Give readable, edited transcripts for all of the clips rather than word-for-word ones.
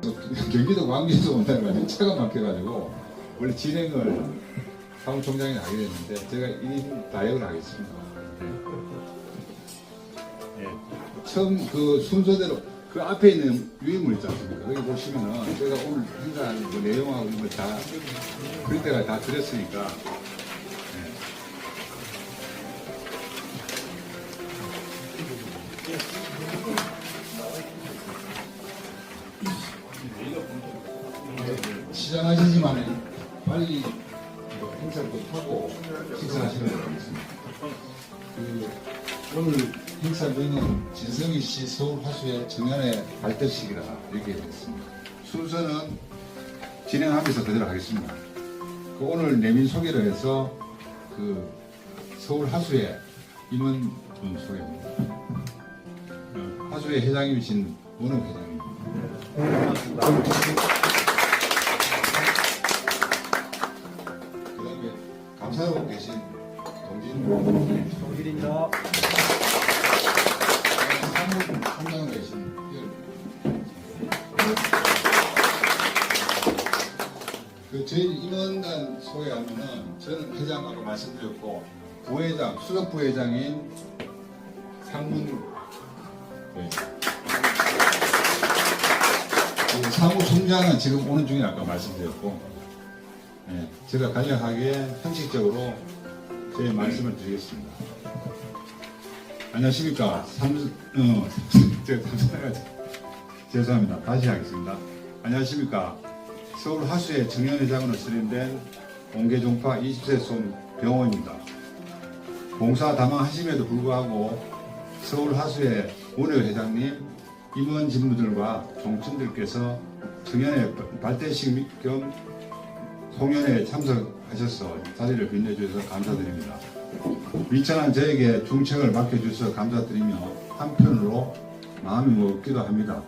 경기도 광주에서 온다는 차가 막혀가지고 원래 진행을 사무총장이 하게 됐는데 제가 1인 다역을 하겠습니다. 네. 처음 그 순서대로 그 앞에 있는 유인물 있지 않습니까? 거기 보시면은 제가 오늘 행사한 그 내용하고 이걸 다 그럴 때가 다 드렸으니까 시장하시지만 빨리 행사를 또 하고 식사하시는 것 같습니다. 오늘 행사는 진성희 씨 서울 화수의 정연의 발대식이라 이렇게 됐습니다. 순서는 진행하면서 그대로 하겠습니다. 오늘 내민 소개를 해서 서울 화수의 임원 소개입니다. 화수의 회장님이신 원흥 회장님. 그다음에 감사하고 계신 동진입니다. 사무총장으로 계신 저희 임원단 소개하면은 저는 회장 아까 말씀드렸고 부회장, 수석 부회장인 상문 네. 사무총장은 지금 오는 중에 아까 말씀드렸고 네, 제가 간략하게 형식적으로 제 말씀을 드리겠습니다. 안녕하십니까. 죄송합니다. 다시 하겠습니다. 안녕하십니까. 서울 하수의 정연회장으로 선임된 옹계종파 20세 손 병호입니다. 봉사 담당하심에도 불구하고 서울 하수의 원외회장님, 임원 직무들과 종친들께서 정연회 발대식 겸 송년회에 참석하셔서 자리를 빛내주셔서 감사드립니다. 미천한 저에게 중책을 맡겨주셔서 감사드리며 한편으로 마음이 무겁기도 합니다.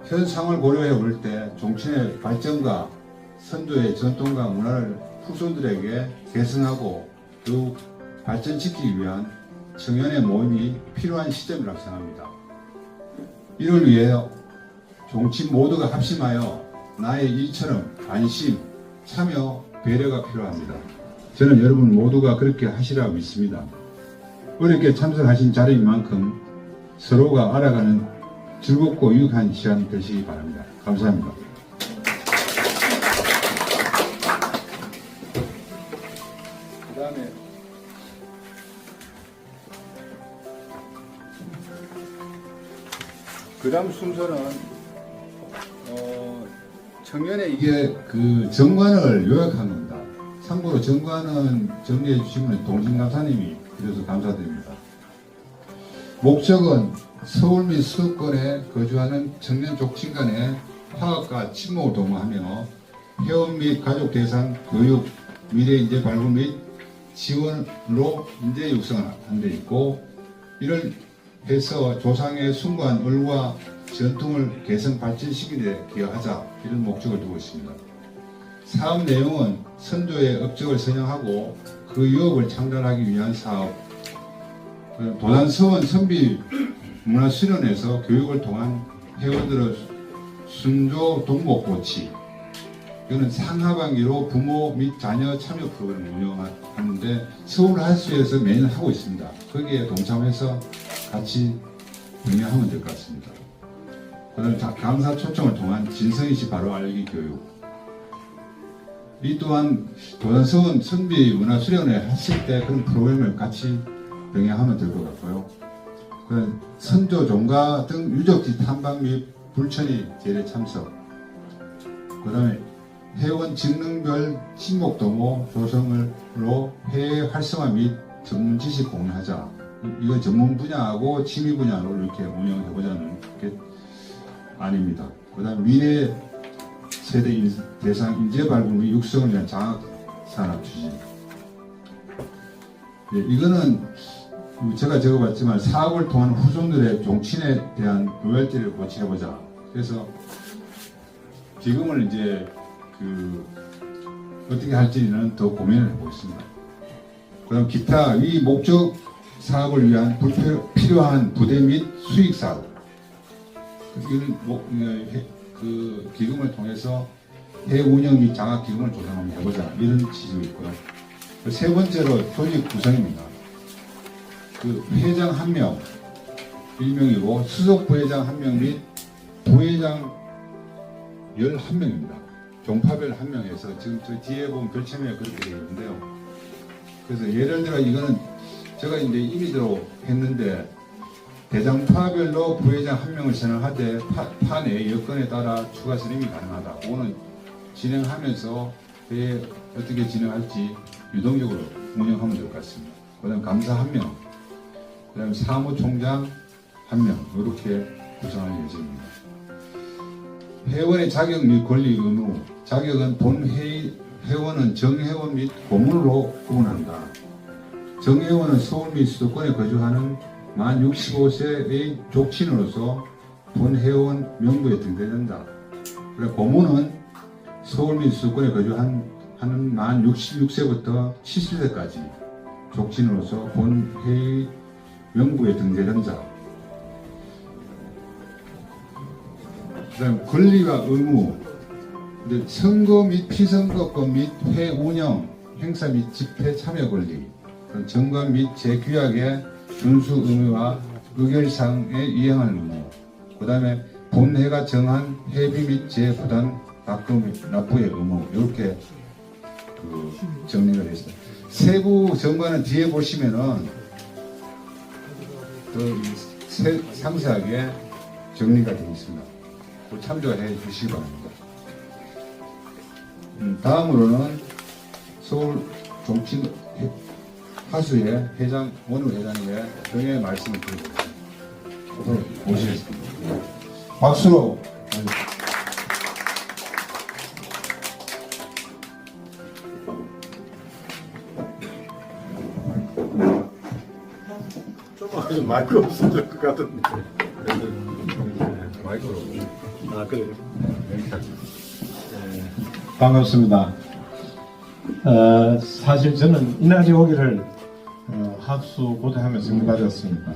현 상황을 고려해 볼 때 종친의 발전과 선조의 전통과 문화를 후손들에게 계승하고 더욱 발전시키기 위한 정연의 모임이 필요한 시점이라고 생각합니다. 이를 위해 종친 모두가 합심하여 나의 일처럼 관심, 참여, 배려가 필요합니다. 저는 여러분 모두가 그렇게 하시라고 믿습니다. 어렵게 참석하신 자리인 만큼 서로가 알아가는 즐겁고 유익한 시간 되시기 바랍니다. 감사합니다. 그 다음 순서는 청년의 이게 정관을 요약한 겁니다. 참고로 정관은 정리해 주시면 동진감사님이 그래서 감사드립니다. 목적은 서울 및 수도권에 거주하는 청년 족친 간의 화합과 친목을 도모하며 회원 및 가족 대상 교육, 미래 인재 발굴 및 지원으로 인재 육성을 한 데 있고, 이를 해서 조상의 숭고한 얼과 전통을 개선 발전시키는 데 기여하자, 이런 목적을 두고 있습니다. 사업 내용은 선조의 업적을 선양하고 그 유업을 창달하기 위한 사업, 도단서원 선비 문화수련회에서 교육을 통한 회원들의 순조 동목 고치, 이거는 상하반기로 부모 및 자녀 참여 프로그램을 운영하는데 서울 하수에서 매년 하고 있습니다. 거기에 동참해서 같이 병행하면 될 것 같습니다. 그다음 감사 초청을 통한 진성희 씨 바로 알기 교육. 이 또한 도단서원 선비 문화수련회 했을 때 그런 프로그램을 같이 병행하면 될 것 같고요. 선조 종가 등 유적지 탐방 및 불천이 제례 참석. 그 다음에 회원 직능별 친목도모 조성으로 회의 활성화 및 전문 지식 공유하자. 이건 전문 분야하고 취미 분야로 이렇게 운영해보자는 게 아닙니다. 그 다음 미래 세대 대상 인재 발굴 및 육성을 위한 장학산업 추진. 예, 이거는 제가 적어봤지만 사업을 통한 후손들의 종친에 대한 로열티를 고치해보자. 그래서 지금은 이제 어떻게 할지는 더 고민을 해보고 있습니다. 그럼 기타 위 목적 사업을 위한 필요한 부대 및 수익 사업. 이거는 그 기금을 통해서 회 운영 및 장학 기금을 조성 한번 해보자 이런 취지가 있고요. 세 번째로 조직 구성입니다. 그 회장 1명, 일명이고 수석 부회장 1명 및 부회장 11명입니다. 종파별 1명에서 지금 저 뒤에 보면 별채명이 그렇게 되어 있는데요. 그래서 예를 들어 이거는 제가 이제 임의대로 했는데 대장파별로 부회장 1명을 선정하되 파내 여건에 따라 추가 선임이 가능하다. 그거는 진행하면서 회에 어떻게 진행할지 유동적으로 운영하면 될 것 같습니다. 그 다음 감사 1명, 그 다음 사무총장 1명 이렇게 구성할 예정입니다. 회원의 자격 및 권리 의무, 자격은 본 회원은 정회원 및 고문으로 구분한다. 정회원은 서울 및 수도권에 거주하는 만 65세의 족친으로서 본 회원 명부에 등재된다. 그리고 고문은 서울 및 수도권에 거주하는 만 66세부터 70세까지 족친으로서 본 회의 명부에 등재된 자. 그 다음 권리와 의무, 선거 및 피선거권 및 회 운영, 행사 및 집회 참여 권리, 정관 및 재규약의 준수 의무와 의결사항에 이행할 의무, 그 다음에 본회가 정한 회비 및 재부담 납부의 의무, 이렇게 정리를 했습니다. 세부 정관은 뒤에 보시면은 더 상세하게 정리가 되어 있습니다. 참조해 주시기 바랍니다. 다음으로는 서울 종친 하수의 회장, 오늘 회장님의 경의 말씀을 드리겠습니다. 모시겠습니다. 박수로. 조금 마이크 없어질 것 같은데. 마이크로. 아, 그래요? 반갑습니다. 사실 저는 이날이 오기를 하수 고대하면서 받았습니다.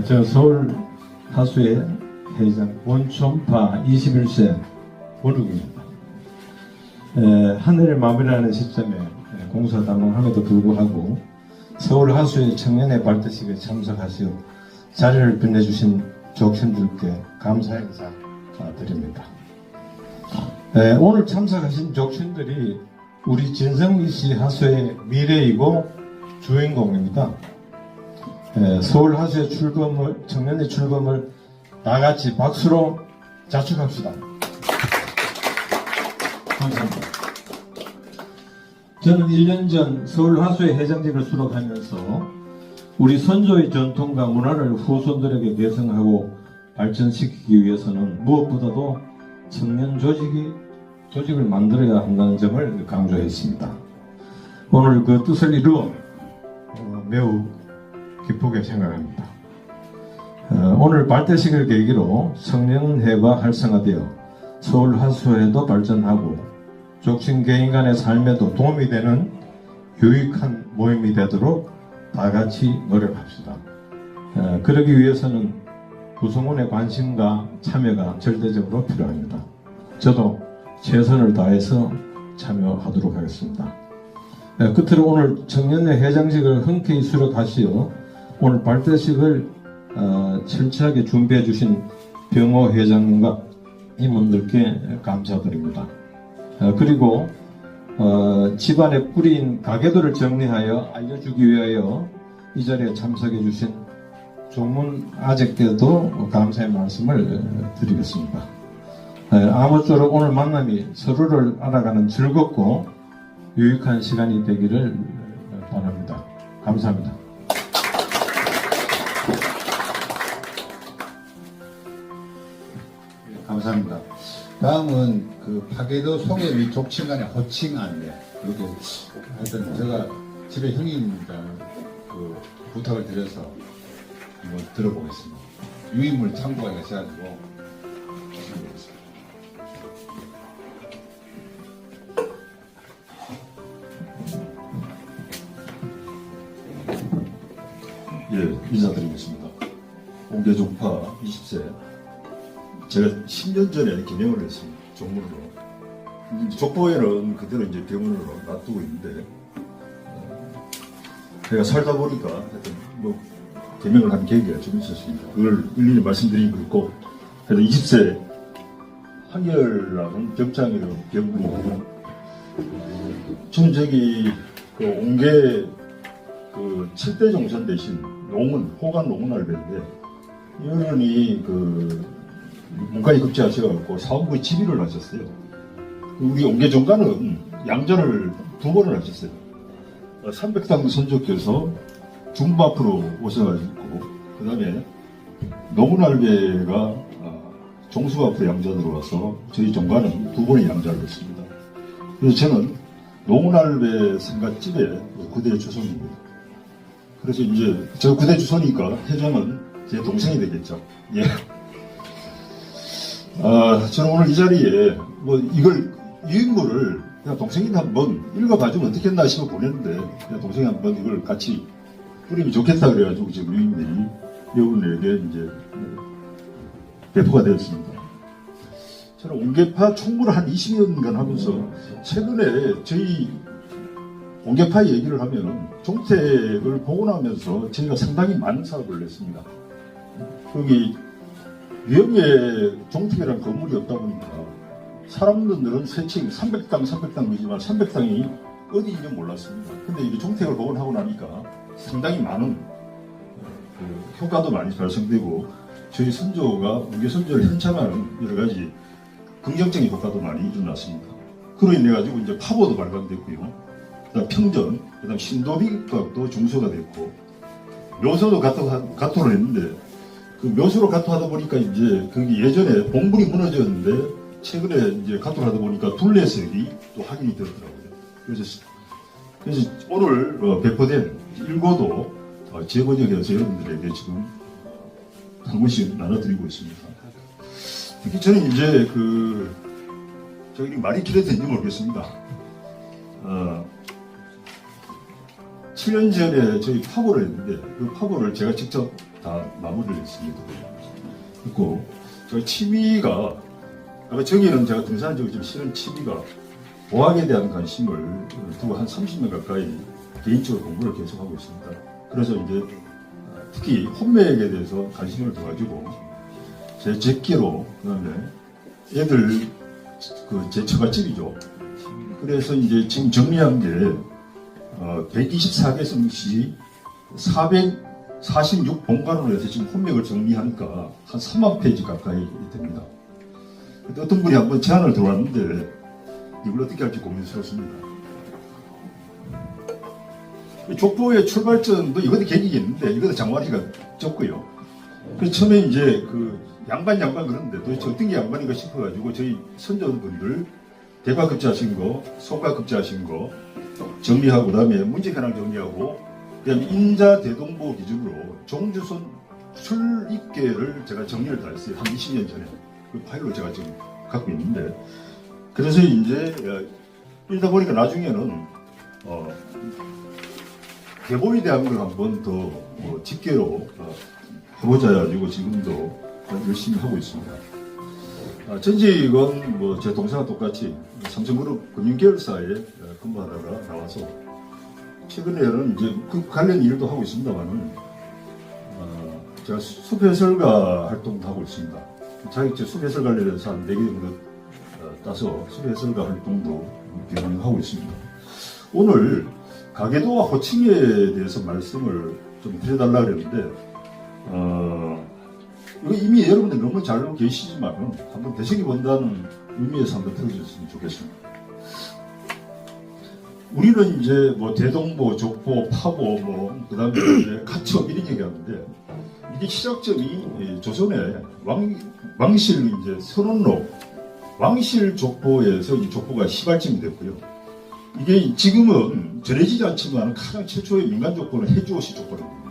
저 서울 하수의 회장 원촌파 21세 원욱입니다. 한 해를 마무리하는 시점에 공사담원함에도 불구하고 서울 하수의 청년의 발대식에 참석하시어 자리를 빛내주신 족친들께 감사 인사 드립니다. 오늘 참석하신 족친들이 우리 진성미씨 하수의 미래이고 주인공입니다. 서울 하수의 출범을, 청년의 출범을 다 같이 박수로 자축합시다. 감사합니다. 저는 1년 전 서울 하수의 회장직을 수록하면서 우리 선조의 전통과 문화를 후손들에게 계승하고 발전시키기 위해서는 무엇보다도 청년 조직을 만들어야 한다는 점을 강조했습니다. 오늘 그 뜻을 이루어 매우 기쁘게 생각합니다. 오늘 발대식을 계기로 청년회가 활성화되어 서울 하수회도 발전하고 족친 개인 간의 삶에도 도움이 되는 유익한 모임이 되도록 다 같이 노력합시다. 그러기 위해서는 구성원의 관심과 참여가 절대적으로 필요합니다. 저도 최선을 다해서 참여하도록 하겠습니다. 끝으로 오늘 청년회 회장직을 흔쾌히 수락하시어 오늘 발대식을 철저하게 준비해 주신 병호 회장님과 임원들께 감사드립니다. 그리고 집안의 뿌리인 가계도를 정리하여 알려주기 위하여 이 자리에 참석해 주신 종문 아재께도 감사의 말씀을 드리겠습니다. 아무쪼록 오늘 만남이 서로를 알아가는 즐겁고 유익한 시간이 되기를 바랍니다. 감사합니다. 감사합니다. 다음은 그 파괴도 소개 및 족친 간의 호칭 안내. 그렇게 하여튼 제가 집에 형님이니까 그 부탁을 드려서 한번 들어보겠습니다. 유인물 참고하기가 있어가지고 들어보겠습니다. 예, 인사드리겠습니다. 공대종파 20세 제가 10년 전에 개명을 했습니다. 종문으로. 이제 족보에는 그대로 이제 병원으로 놔두고 있는데, 제가 살다 보니까 하여튼 뭐 개명을 한 계기가 좀 있었습니다. 그걸 일일이 말씀드리기 그렇고, 그래서 20세 한결라는 병장이라는 병군이 저는 저기 그 옹계 그 7대 종선 대신 농은 호간 농은 알배인데 이분이 그 문과에 급제하셔갖고 사원부에 지휘를 하셨어요. 우리 옹계 정관은 양전을 2번을 하셨어요. 300당 선조께서 중부 앞으로 오셔가지고 그 다음에 농은알배가 종수 앞으로 양전으로 와서 저희 정관은 2번의 양자를 했습니다. 그래서 저는 농은알배 상갓집의 9대 주손입니다. 그래서 이제 저 9대 주손이니까 회장은 제 동생이 되겠죠. 예. 저는 오늘 이 자리에 뭐 이걸 이 인물을 그냥 동생이 한번 읽어봐주면 어떻겠나 싶어 보냈는데 그냥 동생이 한번 이걸 같이 뿌리면 좋겠다 그래가지고 지금 유인들이 여러분에게 이제 배포가 되었습니다. 저는 옹계파 총무를 한 20년간 하면서 최근에 저희 옹계파 얘기를 하면 종택을 복원하면서 저희가 상당히 많은 사업을 했습니다. 거기 위험에 종택이라는 건물이 없다 보니까 사람들은 세층 300당이지만 300당이 어디인지 몰랐습니다. 근데 이게 종택을 복원하고 나니까 상당히 많은 그 효과도 많이 발생되고 저희 선조가 우리 선조를 현창하는 여러 가지 긍정적인 효과도 많이 일어났습니다. 그로 인해 가지고 이제 파보도 발간됐고요. 그다음 평전, 그다음 신도비각도 중소가 됐고 묘소도 가토를 했는데 그 묘소로 가토하다 보니까 이제 거기 예전에 봉분이 무너졌는데 최근에 이제 가토를 하다 보니까 둘레색이 또 확인이 되더라고요. 그래서 오늘 배포된 일고도 재번역해서 여러분들에게 지금 한 번씩 나눠드리고 있습니다. 특히 저는 이제 저기 말이 길어졌는지 모르겠습니다. 7년 전에 저희 파보를 했는데 그 파보를 제가 직접 다 마무리를 했습니다. 그리고 저희 취미가 아마 저기는 제가 등산한 적이 좀 싫은 취미가 보학에 대한 관심을 두고 한 30년 가까이 개인적으로 공부를 계속하고 있습니다. 그래서 이제 특히 혼맥에 대해서 관심을 둬가지고 제 제끼로 그다음에 애들 제 처갓집이죠. 그래서 이제 지금 정리한 게 124개 성시 446본관으로 해서 지금 혼맥을 정리하니까 한 3만 페이지 가까이 됩니다. 근데 어떤 분이 한번 제안을 들어왔는데 이걸 어떻게 할지 고민스럽습니다. 족보의 출발점도 이것도 계기가 있는데 이것도 장관이가 적고요. 그래서 처음에 이제 양반 그러는데 도대체 어떤 게 양반인가 싶어가지고 저희 선조분들 대과 급제하신 거, 소과 급제하신 거 정리하고 그다음에 문제 현황 정리하고 그다음에 인자 대동보 기준으로 종주선 출입계를 제가 정리를 다 했어요. 한 20년 전에 그 파일로 제가 지금 갖고 있는데 그래서 이제 이러다 보니까 나중에는 대보에 대한 걸 한번 더 집계로 해보자 해가지고 지금도 열심히 하고 있습니다. 전직은 제 동생과 똑같이 삼성그룹 금융계열사에 근무하다가 나와서 최근에는 이제 그 관련 일도 하고 있습니다만은 제가 숲해설가 활동도 하고 있습니다. 자격증 숲해설 관련해서 한 4개 정도 따서 숲해설가 활동도 병행하고 있습니다. 오늘 가계도와 호칭에 대해서 말씀을 좀 드려달라 그랬는데 이거 이미 여러분들 너무 잘 알고 계시지만 한번 되새겨본다는 의미에서 한번 들어주셨으면 좋겠습니다. 우리는 이제 대동보, 족보, 파보, 그 다음에 가첩 이런 얘기하는데 이게 시작점이 조선의 왕실 이제 선원록 왕실 족보에서 이 족보가 시발점이 됐고요. 이게 지금은 전해지지 않지만 가장 최초의 민간 족보는 해주오시 족보라고 합니다.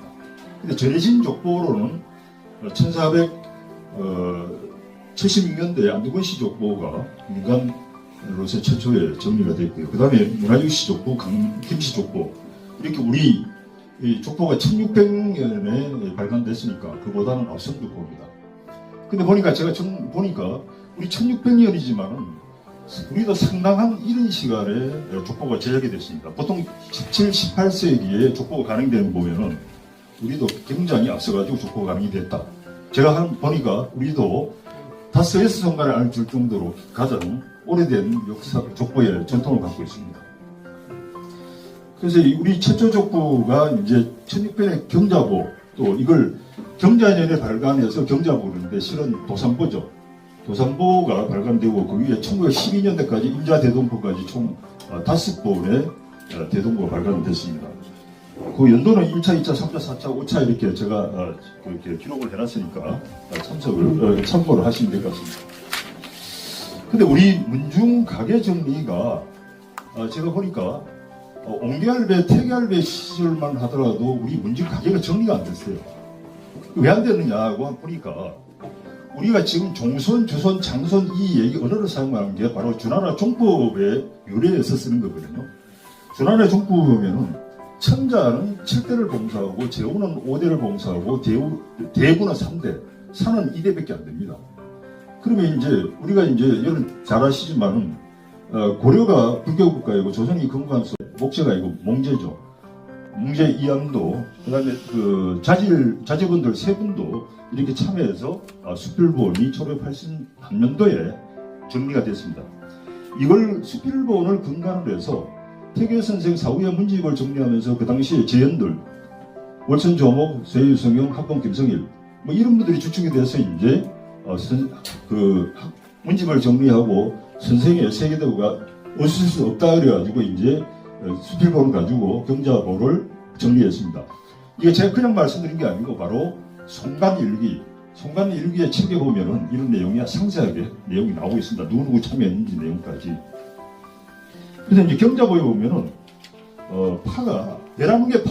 근데 전해진 족보로는 1476년도에 안두건시 족보가 민간으로서 최초에 정리가 됐고요. 그 다음에 문화유시 족보, 강김시 족보 이렇게 우리 족보가 1600년에 발간됐으니까 그보다는 앞선 족보입니다. 근데 보니까 제가 보니까 우리 1600년이지만은 우리도 상당한 이른 시간에 족보가 제작이 됐습니다. 보통 17, 18세기에 족보가 가능되는 거 보면은 우리도 굉장히 앞서가지고 족보가 가능이 됐다. 제가 보니까 우리도 5, 6손가락을 알 줄 정도로 가장 오래된 역사 족보의 전통을 갖고 있습니다. 그래서 우리 최초 족보가 이제 1600년의 경자보, 또 이걸 경자년에 발간해서 경자보 그러는데 실은 도산보죠. 도산보가 발간되고 그 위에 1912년대까지 임자대동포까지 총 5번의 대동보가 발간됐습니다. 그 연도는 1차, 2차, 3차, 4차, 5차 이렇게 제가 이렇게 기록을 해놨으니까 참고를 하시면 될 것 같습니다. 근데 우리 문중 가계 정리가 제가 보니까 옹계할배, 태계할배 시절만 하더라도 우리 문중 가계가 정리가 안 됐어요. 왜 안 되느냐고 보니까 우리가 지금 종손, 주손, 장손 이 얘기 언어를 사용하는 게 바로 주나라 종법의 유래에서 쓰는 거거든요. 주나라 종법 보면은 천자는 7대를 봉사하고 제후는 5대를 봉사하고 대부는 3대, 사는 2대밖에 안 됩니다. 그러면 이제 우리가 이제 여러분 잘 아시지만은 고려가 불교국가이고 조선이 금관서 목재가 아니고 몽제죠. 몽제 이암도 그다음에 그 자제분들 세 분도 이렇게 참여해서 수필본이 1983년도에 정리가 됐습니다. 이걸 수필본을 근간으로 해서 태계 선생 사후의 문집을 정리하면서 그 당시에 재현들 월천 조목, 세유성용, 합봉 김성일 뭐 이런 분들이 주축이 돼서 이제 문집을 정리하고 선생의 세계도가 없을 수 없다 그래가지고 이제 수필본을 가지고 경자보를 정리했습니다. 이게 제가 그냥 말씀드린 게 아니고 바로 송간일기의 책에 보면은 이런 내용이 상세하게 내용이 나오고 있습니다. 누구누구 참여했는지 내용까지. 그래서 이제 경자보에 보면은 파가 11개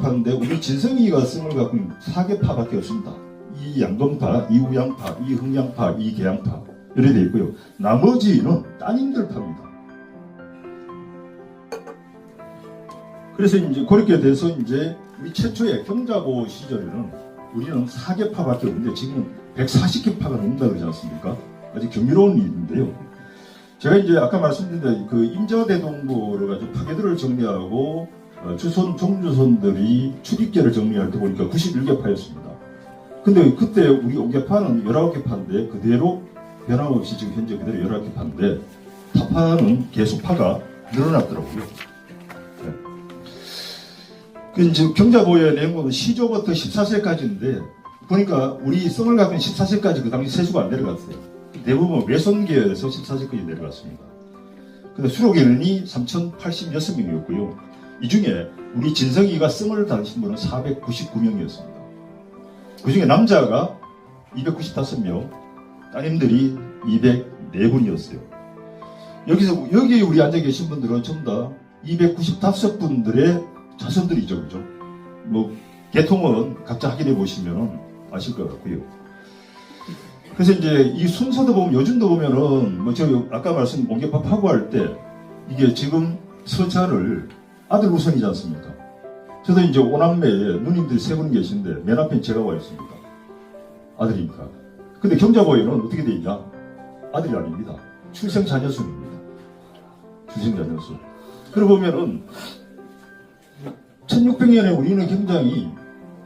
파인데 우리 진성이가 쓴 걸 갖고 4개 파밖에 없습니다. 이 양건파, 이 우양파, 이 흥양파, 이 계양파 이렇게 되어 있고요. 나머지는 따님들 파입니다. 그래서 이제 그렇게 돼서 이제 우리 최초의 경자보 시절에는 우리는 4개 파밖에 없는데 지금은 140개 파가 넘는다 그러지 않습니까? 아주 경이로운 일인데요. 제가 이제 아까 말씀드린 대로 그 임자대동보를 가지고 파괴들을 정리하고 주손, 종주손들이 출입계를 정리할 때 보니까 91개 파였습니다. 근데 그때 우리 옹계파는 19개 파인데 그대로 변함없이 지금 현재 그대로 19개 파인데 타파는 계속 파가 늘어났더라고요. 네. 그 이제 경자보의 내용은 시조부터 14세까지인데 보니까 우리 성을 갖고 14세까지 그 당시 세수가 안 내려갔어요. 대부분 외손계에서 14세까지 내려갔습니다. 근데 수록인원이 3,086명이었고요. 이 중에 우리 진성이가 성을 다니신 분은 499명이었습니다. 그 중에 남자가 295명, 따님들이 204분이었어요. 여기 우리 앉아 계신 분들은 전부 다 295분들의 자손들이죠, 그죠? 뭐, 계통은 각자 확인해 보시면 아실 것 같고요. 그래서 이제 이 순서도 보면, 요즘도 보면은, 뭐, 제가 아까 말씀, 옹계파 파고할 때, 이게 지금 서자를 아들 우선이지 않습니까? 저도 이제 오남매에 누님들이 3분 계신데, 맨 앞에 제가 와 있습니다. 아들이니까. 근데 경자보에는 어떻게 돼 있냐? 아들이 아닙니다. 출생자녀수입니다. 출생자녀수. 그러고 보면은, 1600년에 우리는 굉장히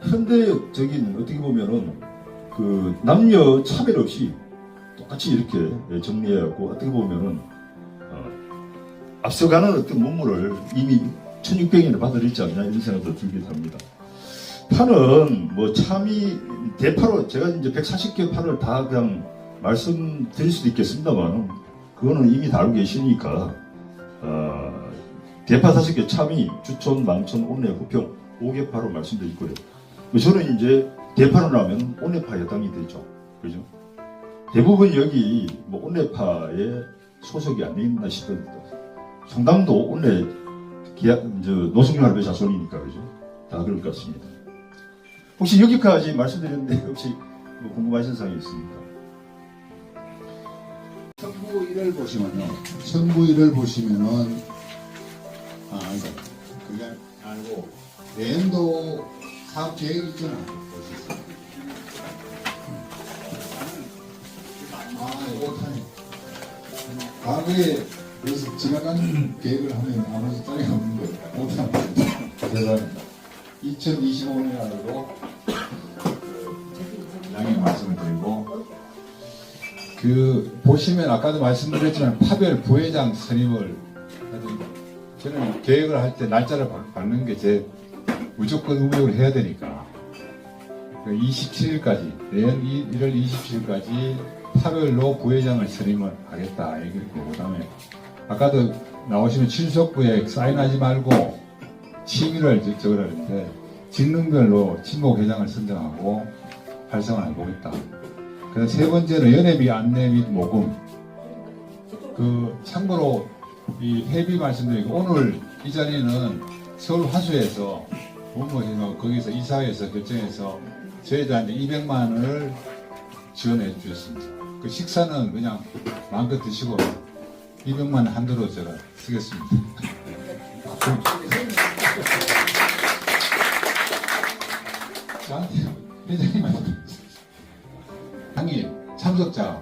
현대적인, 어떻게 보면은, 그, 남녀 차별 없이 똑같이 이렇게 정리해갖고, 어떻게 보면은, 앞서가는 어떤 문물을 이미 1600년에 받아들이지 않냐, 이런 생각도 들게 됩니다. 파는, 뭐, 참이, 대파로, 제가 이제 140개 파를 다 그냥 말씀드릴 수도 있겠습니다만, 그거는 이미 다 알고 계시니까, 대파 5개, 참이, 주촌, 망촌, 온내, 후평, 5개 파로 말씀드릴 거예요. 저는 이제 대파로 나면 온내파 여당이 되죠. 그죠? 대부분 여기 뭐 온내파에 소속이 안 있나 싶습니다. 성당도 온내 노승열 할배 자손이니까, 그죠? 다 그럴 것 같습니다. 혹시 여기까지 말씀드렸는데, 혹시 뭐 궁금하신 사항이 있습니까? 천부 1을 보시면요. 천부 1을 보시면은, 그게 아니고, 내년도 사업 계획 있잖아. 과거에 그래서 지나간 계획을 하면 아무 짜리가 없는 거예요. 못합니다. 죄송합니다. 2025년 안으로 양해 말씀을 드리고 그 보시면 아까도 말씀드렸지만 파별 부회장 선임을 하여튼 저는 계획을 할 때 날짜를 받는 게 제 무조건 의무적으로 해야 되니까 27일까지 내년 1월 27일까지 파별로 부회장을 선임을 하겠다 얘기했고 그다음에 아까도 나오시는 친속부에 사인하지 말고 취미를 적으라는데 직능별로 친목회장을 선정하고 활성화를 해보겠다. 그래서 세 번째는 연회비 안내 및 모금. 그 참고로 이 회비 말씀드리고 오늘 이 자리는 서울 화수에서 본부에서 거기서 이사회에서 결정해서 저희들한테 200만 원을 지원해 주셨습니다. 그 식사는 그냥 마음껏 드시고 200만 원 한도로 제가 쓰겠습니다. 저한테 회장님한테 당일 참석자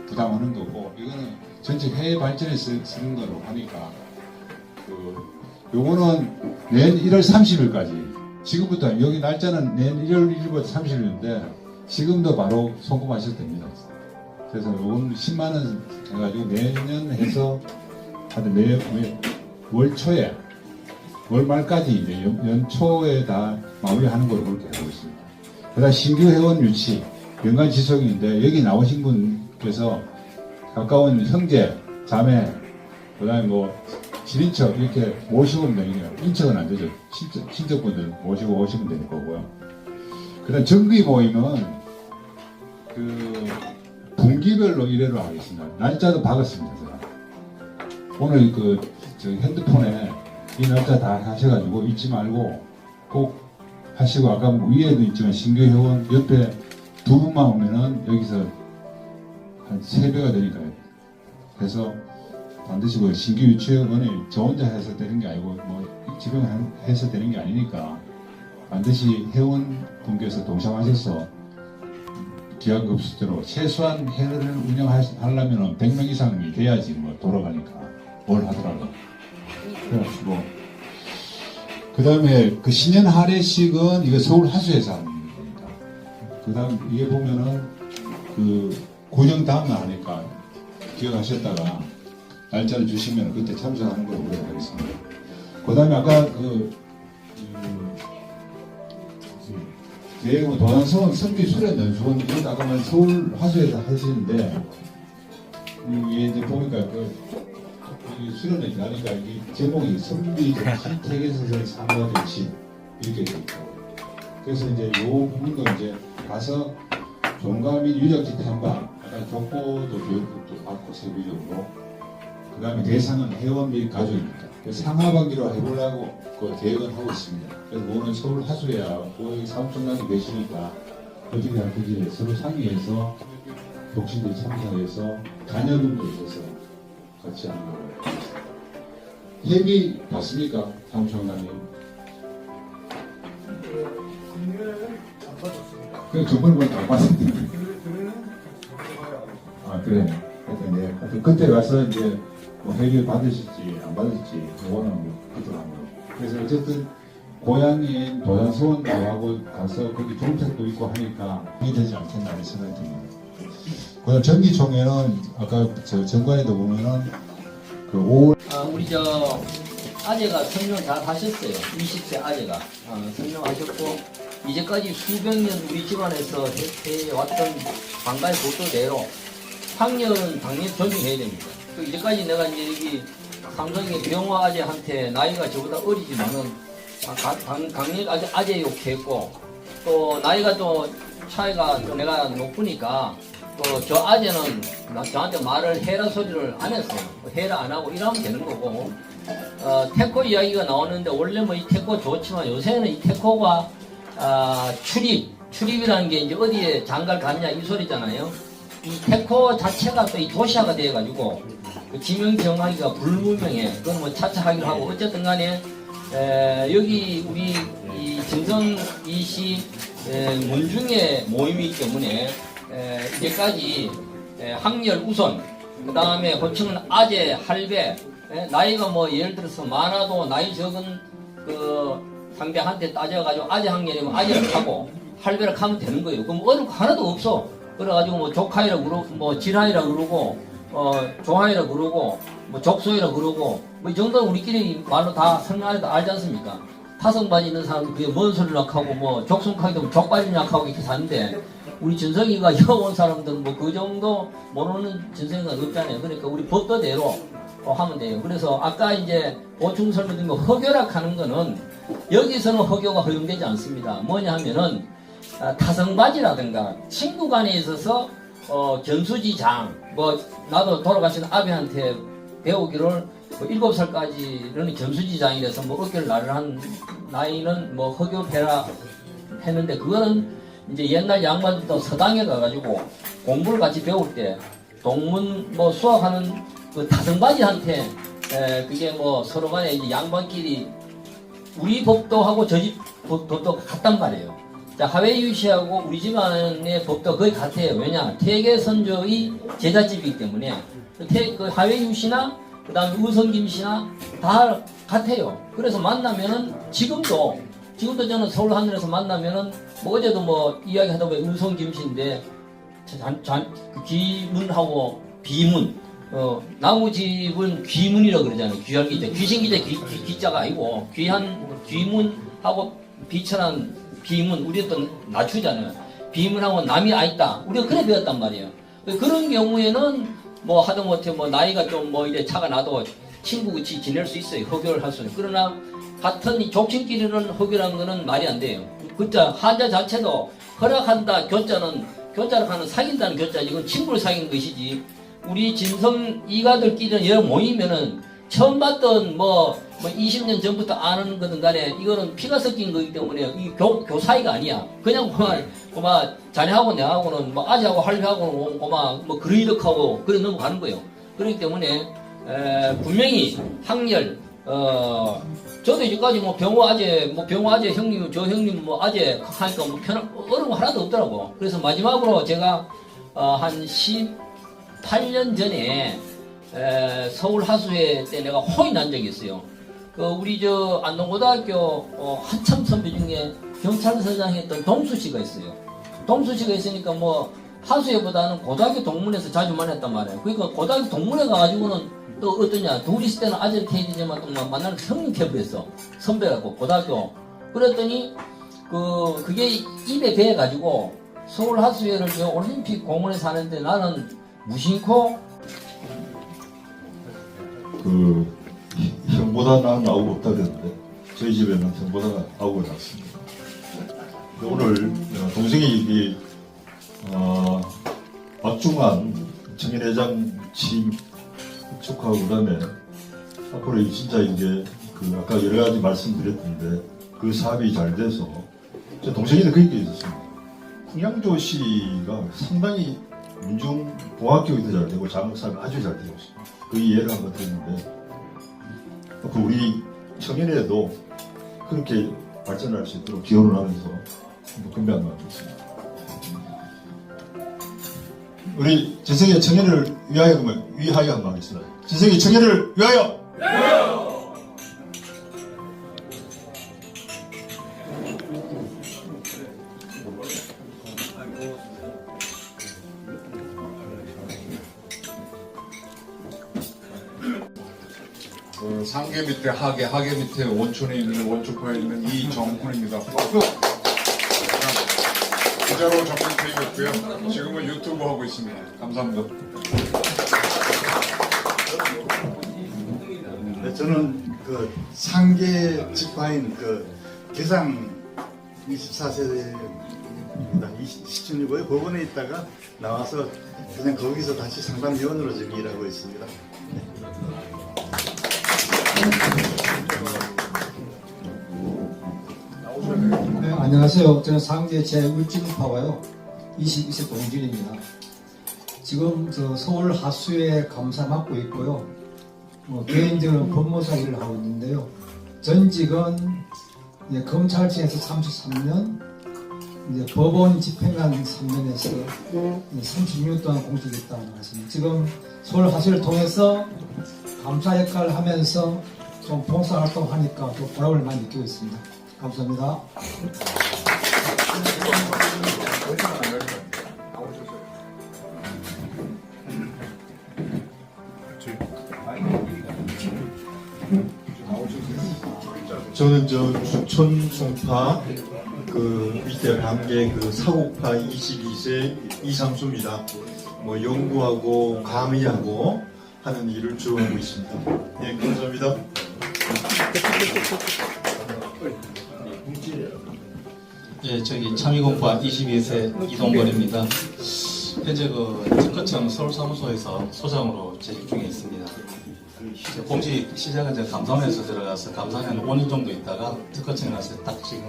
부담하는 거고 이거는 전체 회의 발전에 쓰는 거로 하니까 요거는 내년 1월 30일까지 지금부터 여기 날짜는 내년 1월 1일부터 30일인데 지금도 바로 송금하셔도 됩니다. 그래서 요건 10만 원 해가지고 내년 해서 하여튼 월 초에 월 말까지 이제 연초에 다 마무리하는 걸로 그렇게 하고 있습니다. 그다음 신규 회원 유치 연간 지속인데 여기 나오신 분께서 가까운 형제, 자매, 그다음에 뭐 친인척 이렇게 모시고 오면 되니까 인척은 안 되죠. 친척분들 모시고 오시면 되는 거고요. 그다음 정기 모임은 그 분기별로 1회로 하겠습니다. 날짜도 박았습니다. 제가. 오늘 저 핸드폰에 이 날짜 다 하셔가지고 잊지 말고 꼭 하시고 아까 위에도 있지만 신규 회원 옆에 두 분만 오면은 여기서 한 3배가 되니까요. 그래서 반드시 그 신규 유치원이 저 혼자 해서 되는 게 아니고 뭐 지금 해서 되는 게 아니니까 반드시 회원분께서 동참하셔서 기하급수대로 최소한 회원을 운영하려면 100명 이상이 돼야지 뭐 돌아가니까 뭘 하더라도 그래가지고 그 다음에 그 신년 할애식은 이거 서울 하수에서 하는 겁니다. 그 다음 이게 보면은 그 고정 다음날 하니까 기억하셨다가 날짜를 주시면 그때 참석하는 걸로 하겠습니다. 그 다음에 아까 대형 도난서원 성비 수련 연수원 이거 아까만 서울 화수에서 하시는데 이게 이제 보니까 이 수련을 하니까 이 제목이 성비 선택에서 상과 정치 이렇게 되어 있고 그래서 이제 요 부분도 이제 가서 종가 및 유적지 탐방 약간 족보도 교육도 받고 세부적으로 그 다음에 대상은 회원 및 가족입니다. 상하반기로 해보려고 그 계획을 하고 있습니다. 그래서 오늘 서울 하수야 거기 사무총장이 계시니까 어떻게 할 건지 서로 상의해서 독신들이 참석해서 자녀분도 있어서 같이 하는 거예요. 회비 받습니까? 사무총장님? 금요일은 안 받았습니다. 그 저번에 안 받았는데. 금요일은 아 그래. 그래서 이제 하여튼 그때 가서 이제 뭐 회비 받으실지 안 받으실지 그거는 뭐 그때 하는 거. 그래서 어쨌든 고향인 도산서원도 하고 가서 거기 종책도 있고 하니까 힘이 되지 않겠나 하는 생각이 듭니다. 그다음 정기총회는 아까 저 정관에도 보면은 그 5월 우리 저 아재가 설명 잘 하셨어요. 20세 아재가 설명하셨고 이제까지 수백 년 우리 집안에서 해왔던 관가의 보도대로 학년은 당연히 존중해야 됩니다. 그 이제까지 내가 이제 여기 삼성의 병화 아재한테 나이가 저보다 어리지만은 강력 아재 욕했고 또 나이가 또 차이가 또 내가 높으니까 또 저 아재는 저한테 말을 해라 소리를 안 했어요. 해라 안 하고 이러면 되는 거고 태코 이야기가 나오는데 원래 뭐 이 태코 좋지만 요새는 이 태코가 출입이라는 게 이제 어디에 장가를 갔냐 이 소리잖아요. 이 태코 자체가 또 이 도시화가 되어가지고 그 지명 정하기가 불분명해. 그건 뭐 차차 하기로 하고 어쨌든 간에 여기 우리 이 진성 이시 문중의 모임이기 때문에 이제까지 학렬 우선 그 다음에 호칭은 아재, 할배, 예? 나이가 뭐 예를 들어서 많아도 나이 적은 그 상대한테 따져가지고 아재 학년이면 아재를 하고 할배를 하면 되는 거예요. 그럼 어려운 거 하나도 없어. 그래가지고 뭐 조카이라 그러고 뭐 지라이라 그러고 조하이라 그러고 뭐 족소이라 그러고 뭐 이 정도는 우리끼리 말로 다 설명해도 알지 않습니까? 타성바지 있는 사람들 그게 뭔 소리를 하고 뭐 족성카이도 족발이나 하고 이렇게 사는데 우리 진성이가 여온 사람들은 뭐 그 정도 모르는 진성이가 없잖아요. 그러니까 우리 법도대로 하면 돼요. 그래서 아까 이제 보충 설명드린 거 허교락 하는 거는 여기서는 허교가 허용되지 않습니다. 뭐냐 하면은 타성바지라든가 친구 간에 있어서 견수지장 뭐 나도 돌아가신 아비한테 배우기를 뭐 7살까지는 견수지장이라서 뭐 어깨를 나를 한 나이는 뭐 허교해라 했는데 그거는 이제 옛날 양반들도 서당에 가가지고 공부를 같이 배울 때 동문 뭐 수학하는 그 타성바지한테 그게 뭐 서로 간에 이제 양반끼리 우리 법도 하고 저 집 법도 같단 말이에요. 자, 하회유씨하고 우리 집안의 법도 거의 같아요. 왜냐? 태계선조의 제자집이기 때문에 그 하회유씨나 그 다음에 우성김씨나 다 같아요. 그래서 만나면은 지금도 저는 서울 하늘에서 만나면은 뭐 어제도 뭐 이야기하다 보면 우성김씨인데 그 귀문하고 비문 나무집은 귀문이라고 그러잖아요. 귀한 기자 귀신기자 기자가 아니고 귀문하고 비천한 비문 우리가 또 낮추잖아요. 비문하고 남이 아있다. 우리가 그래 배웠단 말이에요. 그런 경우에는 뭐 하다못해 뭐 나이가 좀 뭐 이래 차가 나도 친구같이 지낼 수 있어요. 허교를 할 수는. 그러나 같은 이 족친끼리는 허교라는 거는 말이 안 돼요. 글자 한자 자체도 허락한다 교자를 하는 사귄다는 교자지 이건 친구를 사귄 것이지. 우리 진성 이가들끼리는 여러 모이면은 처음 봤던 뭐 20년 전부터 아는 거든 간에 이거는 피가 섞인 거기 때문에 이 교 사이가 아니야. 그냥 그만 자네하고 내하고는 뭐 아재하고 할배하고는 뭐 그러이덕하고 그래 넘어가는 거예요. 그렇기 때문에 분명히 학렬 저도 이제까지 뭐 병호 아재 형님 저 형님 뭐 아재 하니까 뭐 어려운 거 하나도 없더라고. 그래서 마지막으로 제가 한 18년 전에 서울 하수회 때 내가 호인 난 적이 있어요. 우리 저 안동고등학교 한참 선배 중에 경찰서장 했던 동수씨가 있어요. 동수씨가 있으니까 뭐 하수회보다는 고등학교 동문회에서 자주 만났단 말이에요. 그러니까 고등학교 동문회 가가지고는 또 어떠냐 둘이 있을 때는 아재 케이지지만 또 만나는 형님 캠프였어. 선배가고 고등학교. 그랬더니 그게 입에 배해가지고 서울 하수회를 올림픽 공원에 사는데 나는 무심코 형보다 나은 아우가 없다 그랬는데 저희 집에는 형보다 아우가 났습니다. 오늘 동생이 박중환 청년회장 취임 축하하고 그다음에 앞으로 진짜 이제 아까 여러 가지 말씀드렸던데 그 사업이 잘 돼서 제 동생이도 그 얘기 있었습니다. 풍양조 씨가 상당히 민중공학교육이 더 잘 되고 장학사업이 아주 잘 되고 있습니다. 그 예를 한번 드렸는데 우리 청년회도 그렇게 발전할 수 있도록 기원을 하면서 건배한 마음이 있습니다. 우리 진성의 청년을 위하여 한번 하겠습니다. 진성의 청년을 위하여! 상계 밑에 하계, 하계 밑에 원촌에 있는 원초파에 있는 이정훈입니다. 기자로 전문퇴임했고요. 지금은 유튜브 하고 있습니다. 감사합니다. 네, 저는 그 상계 직파인 개상 24세입니다. 27년도에 법원에 있다가 나와서 그냥 거기서 다시 상담위원으로 지금 일하고 있습니다. 네, 안녕하세요. 저는 상계 제1지구파고요. 22세 동진입니다. 지금 서울 하수에 감사 맡고 있고요. 개인적으로 법무사 일을 하고 있는데요. 전직은 검찰청에서 33년, 이제 법원 집행관 3년에서 36년 동안 공직했다고 말씀입니다. 지금 서울 하수를 통해서 감사 역할을 하면서 좀 봉사활동 하니까 또 보람을 많이 느끼고 있습니다. 감사합니다. 저는 저 주촌 송파 그 밑에 관계 그 사고파 22세 이상수입니다. 뭐 연구하고 강의하고 하는 일을 주로 하고 있습니다. 예, 감사합니다. 예, 저기 참여공파 22세 이동건입니다. 현재 그 특허청 서울사무소에서 소장으로 재직 중에 있습니다. 이제 공식 시작은 이제 감사원에서 들어가서 감사는 5년 정도 있다가 특허청에 와서 딱 지금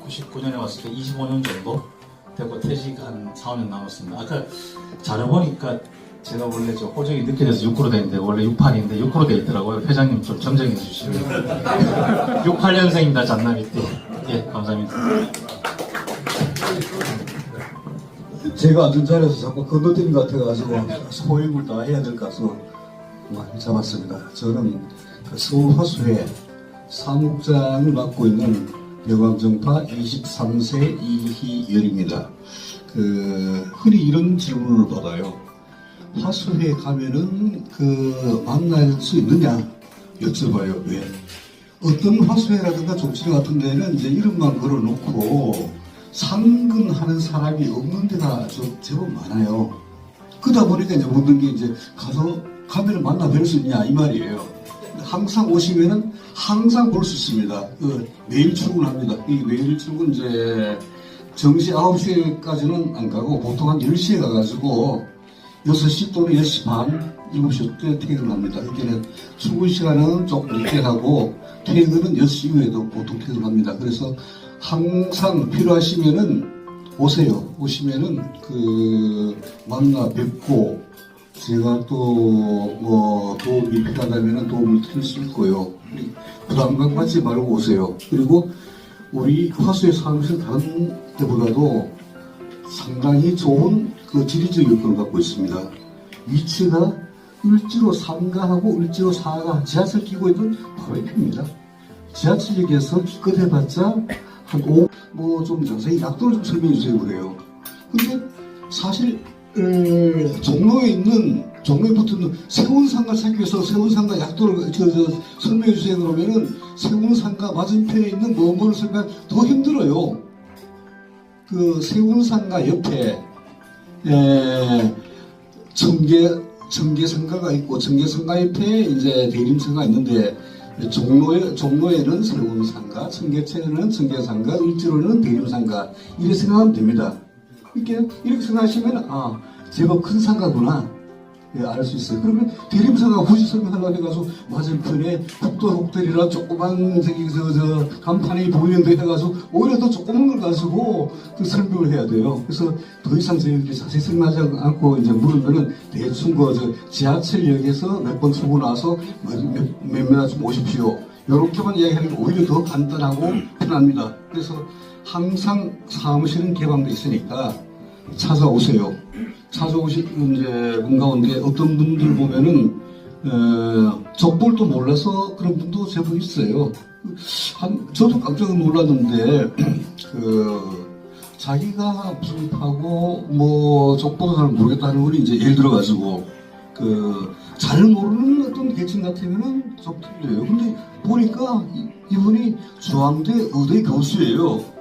99년에 왔을 때 25년 정도 되고 퇴직한 4년 남았습니다. 아까 자료 보니까 제가 원래 저 호적이 늦게 돼서 6%로 되는데 원래 68인데 6%로 돼 있더라고요. 회장님 좀 정정해 주시면. 68년생입니다. 잔나비 때. 예, 감사합니다. 제가 앉은 자리에서 자꾸 건너뛰는 것 같아가지고 소임을 다 해야 될 것 같아서 많이 잡았습니다. 저는 그 서울 화수회 사무국장을 맡고 있는 여광정파 23세 이희열입니다. 흔히 이런 질문을 받아요. 화수회에 가면은 만날 수 있느냐 여쭤봐요. 왜? 어떤 화수회라든가 종치회 같은 데는 이제 이름만 걸어놓고 상근하는 사람이 없는 데가 제법 많아요. 그러다 보니까 이제 모든 게 이제 가면은 만나 뵐 수 있냐 이 말이에요. 항상 오시면은 항상 볼 수 있습니다. 매일 출근합니다. 이 매일 출근 이제 정시 9시까지는 안 가고 보통 한 10시에 가가지고 6시 또는 6시 반, 7시 때 퇴근합니다. 이때는 출근 시간은 조금 늦게 하고 퇴근은 6시 이후에도 보통 퇴근합니다. 그래서 항상 필요하시면은 오세요. 오시면은 만나 뵙고 제가 또 뭐 도움이 필요하다면은 도움을 드릴 수 있고요. 부담감 갖지 말고 오세요. 그리고 우리 화수의 사무실 다른 데보다도 상당히 좋은 지리적 여건을 갖고 있습니다. 위치가 을지로 3가하고 을지로 4가 지하철 끼고 있는 바로 옆입니다. 지하철역에서 기껏 해봤자 한 좀 자세히 약도를 좀 설명해 주세요 그래요. 근데 사실 종로에 붙은 세운상가 찾기 위해서 세운상가 약도를 설명해 주세요 그러면은 세운상가 맞은편에 있는 뭐를 설명 더 힘들어요. 세운상가 옆에 청계상가가 있고 청계상가 옆에 이제 대림상가가 있는데 종로에는 세운상가, 청계천에는 청계상가, 을지로는 대림상가 이렇게 생각하면 됩니다. 이렇게 생각하시면 제법 큰 상가구나 알 수 있어요. 그러면 대림상가 굳이 설명하려고 해가지고 맞은편에 국도 호텔이라 조그만 간판이 보이는데 해가지고 오히려 더 조그만 걸 가지고 설명을 해야 돼요. 그래서 더 이상 저희들이 자세히 설명하지 않고 이제 물으면은 대충 지하철역에서 몇 번 출고 나서 몇 명 좀 오십시오. 이렇게만 이야기하는 게 오히려 더 간단하고 편합니다. 그래서 항상 사무실은 개방되어 있으니까 찾아오세요. 찾아오신 이제 분 가운데 어떤 분들 보면은 족보도 몰라서 그런 분도 제법 있어요. 저도 깜짝 놀랐는데 자기가 무슨 하고 뭐 족보도 잘 모르겠다는 분이 이제 예를 들어가지고 잘 모르는 어떤 계층 같으면은 좀 틀려요. 근데 보니까 이분이 중앙대 의대 교수예요.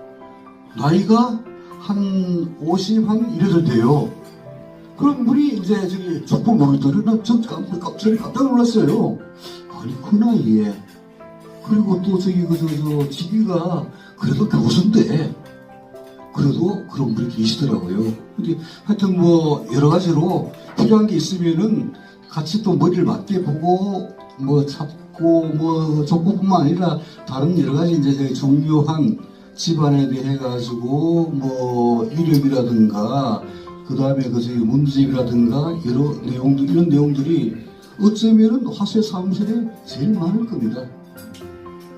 나이가 한 50, 한 이래도 돼요. 그럼 분이 이제 족보 모르더니 전 깜짝 놀랐어요. 아니, 그 나이에. 그리고 또 직위가 그래도 교수인데, 그래도 그런 분이 계시더라고요. 근데 하여튼 뭐 여러 가지로 필요한 게 있으면은 같이 또 머리를 맞게 보고 뭐 찾고 뭐 족보뿐만 아니라 다른 여러 가지 이제 중요한 집안에 대해 가지고 뭐 이력이라든가 그 다음에 문제집이라든가 여러 내용들 이런 내용들이 어쩌면은 화수의 사무실에 제일 많을 겁니다.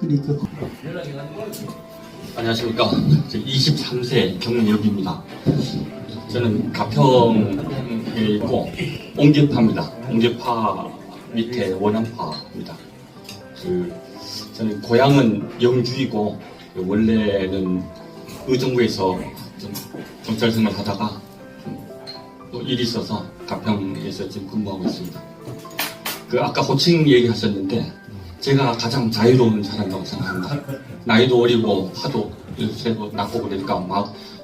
그러니까 안녕하십니까. 23세 경력입니다. 저는 가평에 있고 옹제파입니다. 옹제파 밑에 원양파입니다. 저는 고향은 영주이고 원래는 의정부에서 좀 경찰 생활 하다가 또 일이 있어서 가평에서 지금 근무하고 있습니다. 아까 호칭 얘기하셨는데 제가 가장 자유로운 사람이라고 생각합니다. 나이도 어리고 하도 세고 낮고 그러니까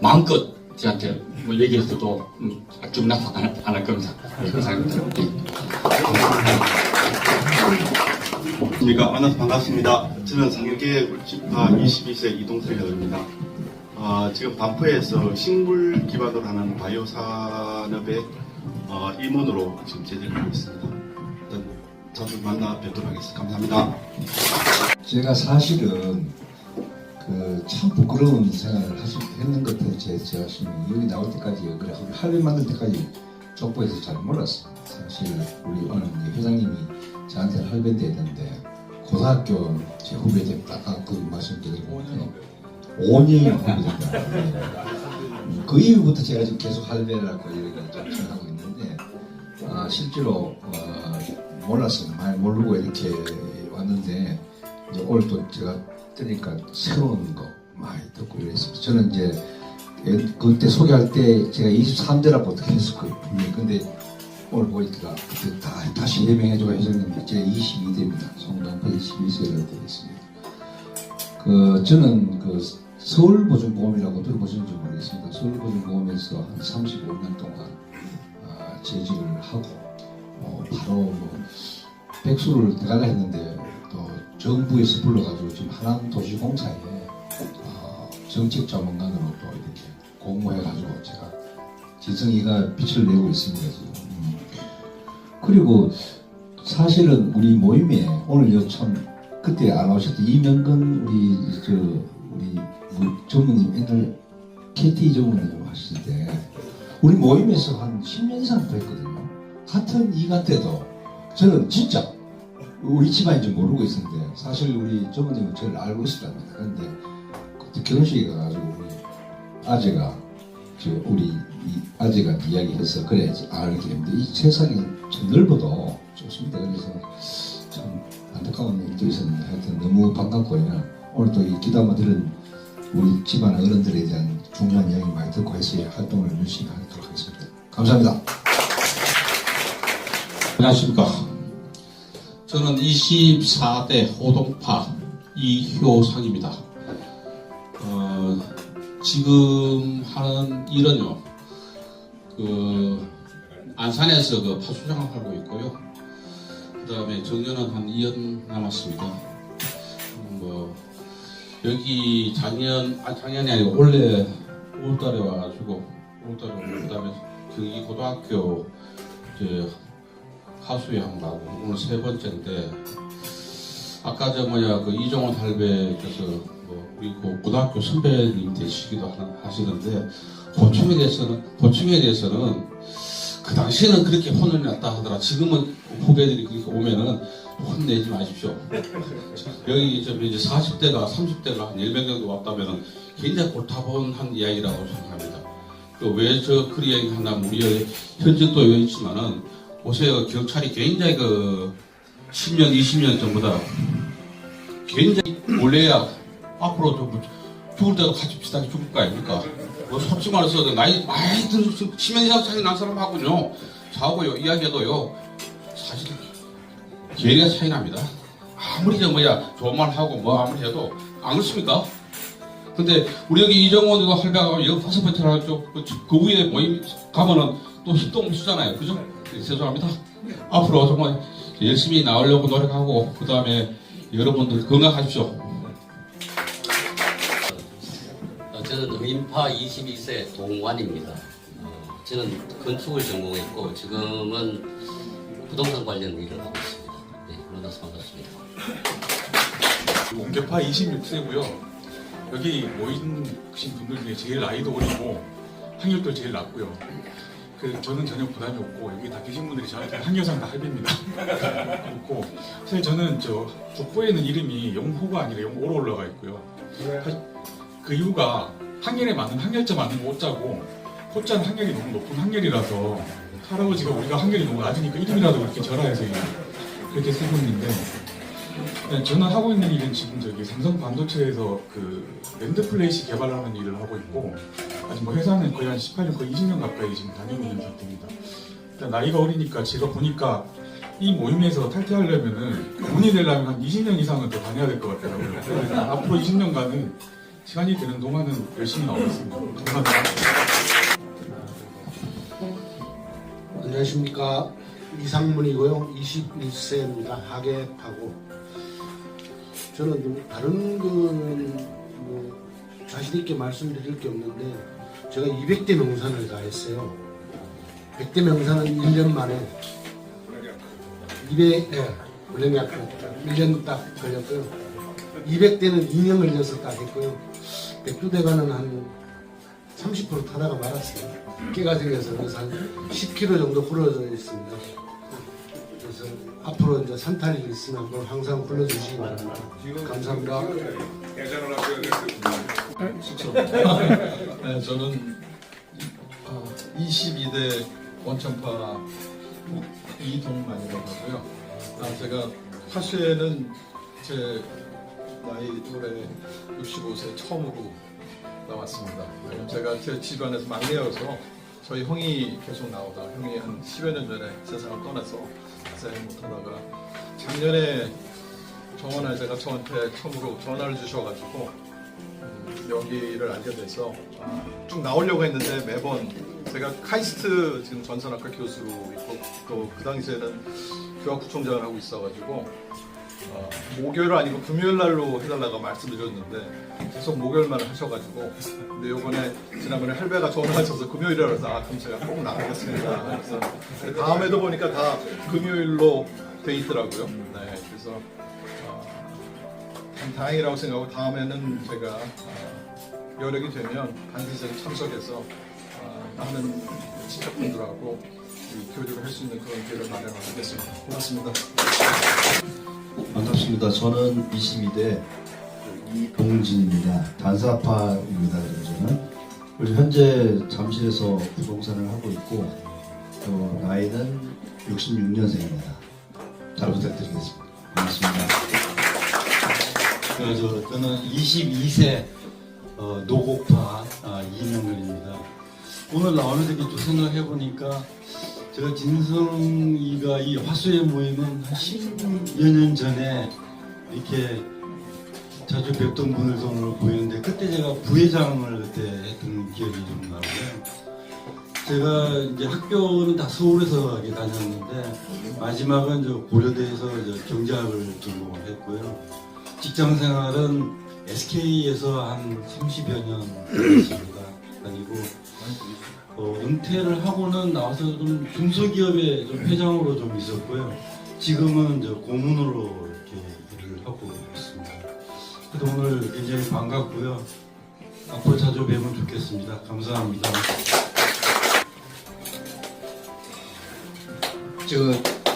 마음껏 저한테 뭐 얘기했어도 기분 나빠 안 할 겁니다. 그런 생각입니다. 안녕하십니까. 만나서 반갑습니다. 저는 상계 울지파 22세 이동석이라고 합니다. 지금 반포에서 식물 기반으로 하는 바이오 산업의 임원으로 지금 재직을 하고 있습니다. 일단 자주 만나 뵙도록 하겠습니다. 감사합니다. 제가 사실은 참 부끄러운 생활을 했는 것 같아요. 제가 지금 여기 나올 때까지 그래 할배 만들 때까지 족보에서 잘 몰랐어요. 사실 우리 오늘 회장님이 저한테 할배인데 했는데 고등학교 제 후배 때 딱 그 말씀드리고 5년이 후배입니다. 그 이후부터 제가 지금 계속 할배라고 이렇게 좀 생각하고 있는데 실제로 몰랐어요. 많이 모르고 이렇게 왔는데 이제 오늘 또 제가 뜨니까 새로운 거 많이 듣고 이랬습니다. 저는 이제 그때 소개할 때 제가 23대라고 어떻게 했었거든요. 근데 오늘 보니까 그때 다시 해명해주고 회장님이 제가 22대입니다. 송동파 22세로 되어 있습니다. 저는 서울보증보험이라고 들어보셨는지 모르겠습니다. 서울보증보험에서 한 35년 동안 재직을 하고 바로 백수를 들어가려 했는데 또 정부에서 불러가지고 지금 하남도시공사에 정책자문관으로 또 이렇게 공모해가지고 제가 지성이가 빛을 내고 있습니다 지금. 그리고 사실은 우리 모임에 오늘 참 그때 안 오셨던 이명근 우리 전무님 옛날 KT 전무님 하실 때 우리 모임에서 한 10년 이상 뵀거든요. 같은 이가 때도 저는 진짜 우리 집안인지 모르고 있었는데 사실 우리 전무님은 저를 알고 있었답니다. 그런데 그때 결혼식에 가가지고 우리 아재가 우리 아재가 이야기해서 그래야지 알게 했는데 이 세상이 참 넓어도 좋습니다. 그래서 참 안타까운 일도 있었는데 하여튼 너무 반갑고요. 오늘 또 이 기담아 들은 우리 집안 어른들에 대한 중요한 이야기 많이 듣고 해서 활동을 열심히 하도록 하겠습니다. 감사합니다. 안녕하십니까. 저는 24대 호동파 이효상입니다. 지금 하는 일은요, 안산에서 파수장을 하고 있고요. 그 다음에 정년은 한 2년 남았습니다. 여기 작년이 아니고 올해 5월달에 와가지고, 5월달에 오고, 그 다음에 경기고등학교 하수회 한 번 가고, 오늘 세 번째인데, 아까 이종원 할배께서 우리 고등학교 선배님 되시기도 하시는데, 보충에 대해서는 그 당시에는 그렇게 혼을 냈다 하더라. 지금은 후배들이 그렇게 오면은 혼내지 마십시오. 여기 이제 40대가 30대가 한 10명 정도 왔다면은 굉장히 골타분한 이야기라고 생각합니다. 왜 그런 이야기 하냐면 우리 현직도 여기 있지만은 보세요. 경찰이 굉장히 10년, 20년 전보다 굉장히 원래야 앞으로 좀 죽을 때도 같이 비슷하게 죽을 거 아닙니까? 솔직히 말해서 나이 많이 들어서 10년 이상 차이 난 사람하고요. 저하고요, 이야기해도요, 사실 계리가 차이 납니다. 아무리 좋은 말 하고 아무리 해도 안 그렇습니까? 근데 우리 여기 이정원 이거 할배가 15번째 나왔죠. 그 위에 모임 가면은 또 힘도 못 쓰잖아요. 그죠? 죄송합니다. 앞으로 정말 열심히 나오려고 노력하고, 그 다음에 여러분들 건강하십시오. 저는 의인파 22세 동관입니다. 저는 건축을 전공했고 지금은 부동산 관련 일을 하고 있습니다. 네, 만나서 반갑습니다. 옹제파 26세고요. 여기 모인 분들 중에 제일 나이도 어리고 학력도 제일 낮고요. 저는 전혀 부담이 없고 여기 다 계신 분들이 저한테 한여상 다 할배입니다. 그렇고 사실 저는 족보에는 이름이 영호가 아니라 영오로 올라가 있고요. 그 이유가 항열에 맞는 항열제 맞는 거 못 짜고 호자는 항열이 너무 높은 항열이라서 할아버지가 우리가 항열이 너무 낮으니까 이름이라도 그렇게 절하해서 그렇게 쓰고 있는데 저는 하고 있는 일은 지금 저기 삼성 반도체에서 그 랜드 플레이시 개발하는 일을 하고 있고 아직 뭐 회사는 거의 한 18년 거의 20년 가까이 지금 다니고 있는 상태입니다. 일단 나이가 어리니까 제가 보니까 이 모임에서 탈퇴하려면은 군이 되려면 한 20년 이상은 더 다녀야 될 것 같더라고요. 그래서 앞으로 20년간은 시간이 되는 동안은 열심히 나오겠습니다. 감사합니다. 안녕하십니까. 이상문이고요. 21세입니다. 하객하고 저는 좀 다른 거는 뭐 자신 있게 말씀드릴 게 없는데 제가 200대 명산을 다 했어요. 100대 명산은 1년 만에 200, 1년 딱 걸렸고요. 200대는 2년 걸려서 딱 했고요. 백두대간은 한 30% 타다가 말았어요. 깨가 생겨서 그래서 한 10km 정도 부러져 있습니다. 그래서 앞으로 이제 산탈이 있으면 그걸 항상 불러주시기 바랍니다. 감사합니다. 네, 저는 22대 원천파 이동만이라고 하고요. 제가 화수에는 제 나이 올해 65세 처음으로 나왔습니다. 제가 제 집안에서 막내여서 저희 형이 계속 나오다 형이 한 10여 년 전에 세상을 떠나서 세상 못하다가 작년에 정원아 제가 저한테 처음으로 전화를 주셔가지고 여기를 알게 돼서 쭉 나오려고 했는데 매번 제가 카이스트 지금 전산학과 교수로 있고 또 그 당시에는 교학부총장을 하고 있어가지고 목요일 아니고 금요일 날로 해달라고 말씀드렸는데 계속 목요일만 하셔가지고 근데 요번에 지난번에 할배가 전화하셔서 금요일이라 그래서 그럼 제가 꼭 나가겠습니다. 그래서 다음에도 보니까 다 금요일로 돼 있더라고요. 네, 그래서 참 다행이라고 생각하고 다음에는 제가 여력이 되면 반드시 참석해서 많은 친척분들하고 교류를 할 수 있는 그런 기회를 마련하겠습니다. 고맙습니다. 반갑습니다. 저는 22대 이동진입니다. 단사파입니다. 저는 그리고 현재 잠실에서 부동산을 하고 있고 또 나이는 66년생입니다. 잘 부탁드리겠습니다. 고맙습니다. 저는 22세 노곡파 이명근입니다. 오늘 나오는 데좀 생각해 보니까 제가 진성이가 이 화수의 모임은 한 10여 년 전에 이렇게 자주 뵙던 분을 오늘 보이는데 그때 제가 부회장을 그때 했던 기억이 좀 나고요. 제가 이제 학교는 다 서울에서 다녔는데 마지막은 저 고려대에서 경제학을 전공했고요. 직장 생활은 SK에서 한 30여 년 됐습니다. 다니고 은퇴를 하고는 나와서 좀 중소기업의 좀 회장으로 좀 있었고요. 지금은 고문으로 이렇게 일을 하고 있습니다. 그래도 오늘 굉장히 반갑고요. 앞으로 자주 뵈면 좋겠습니다. 감사합니다.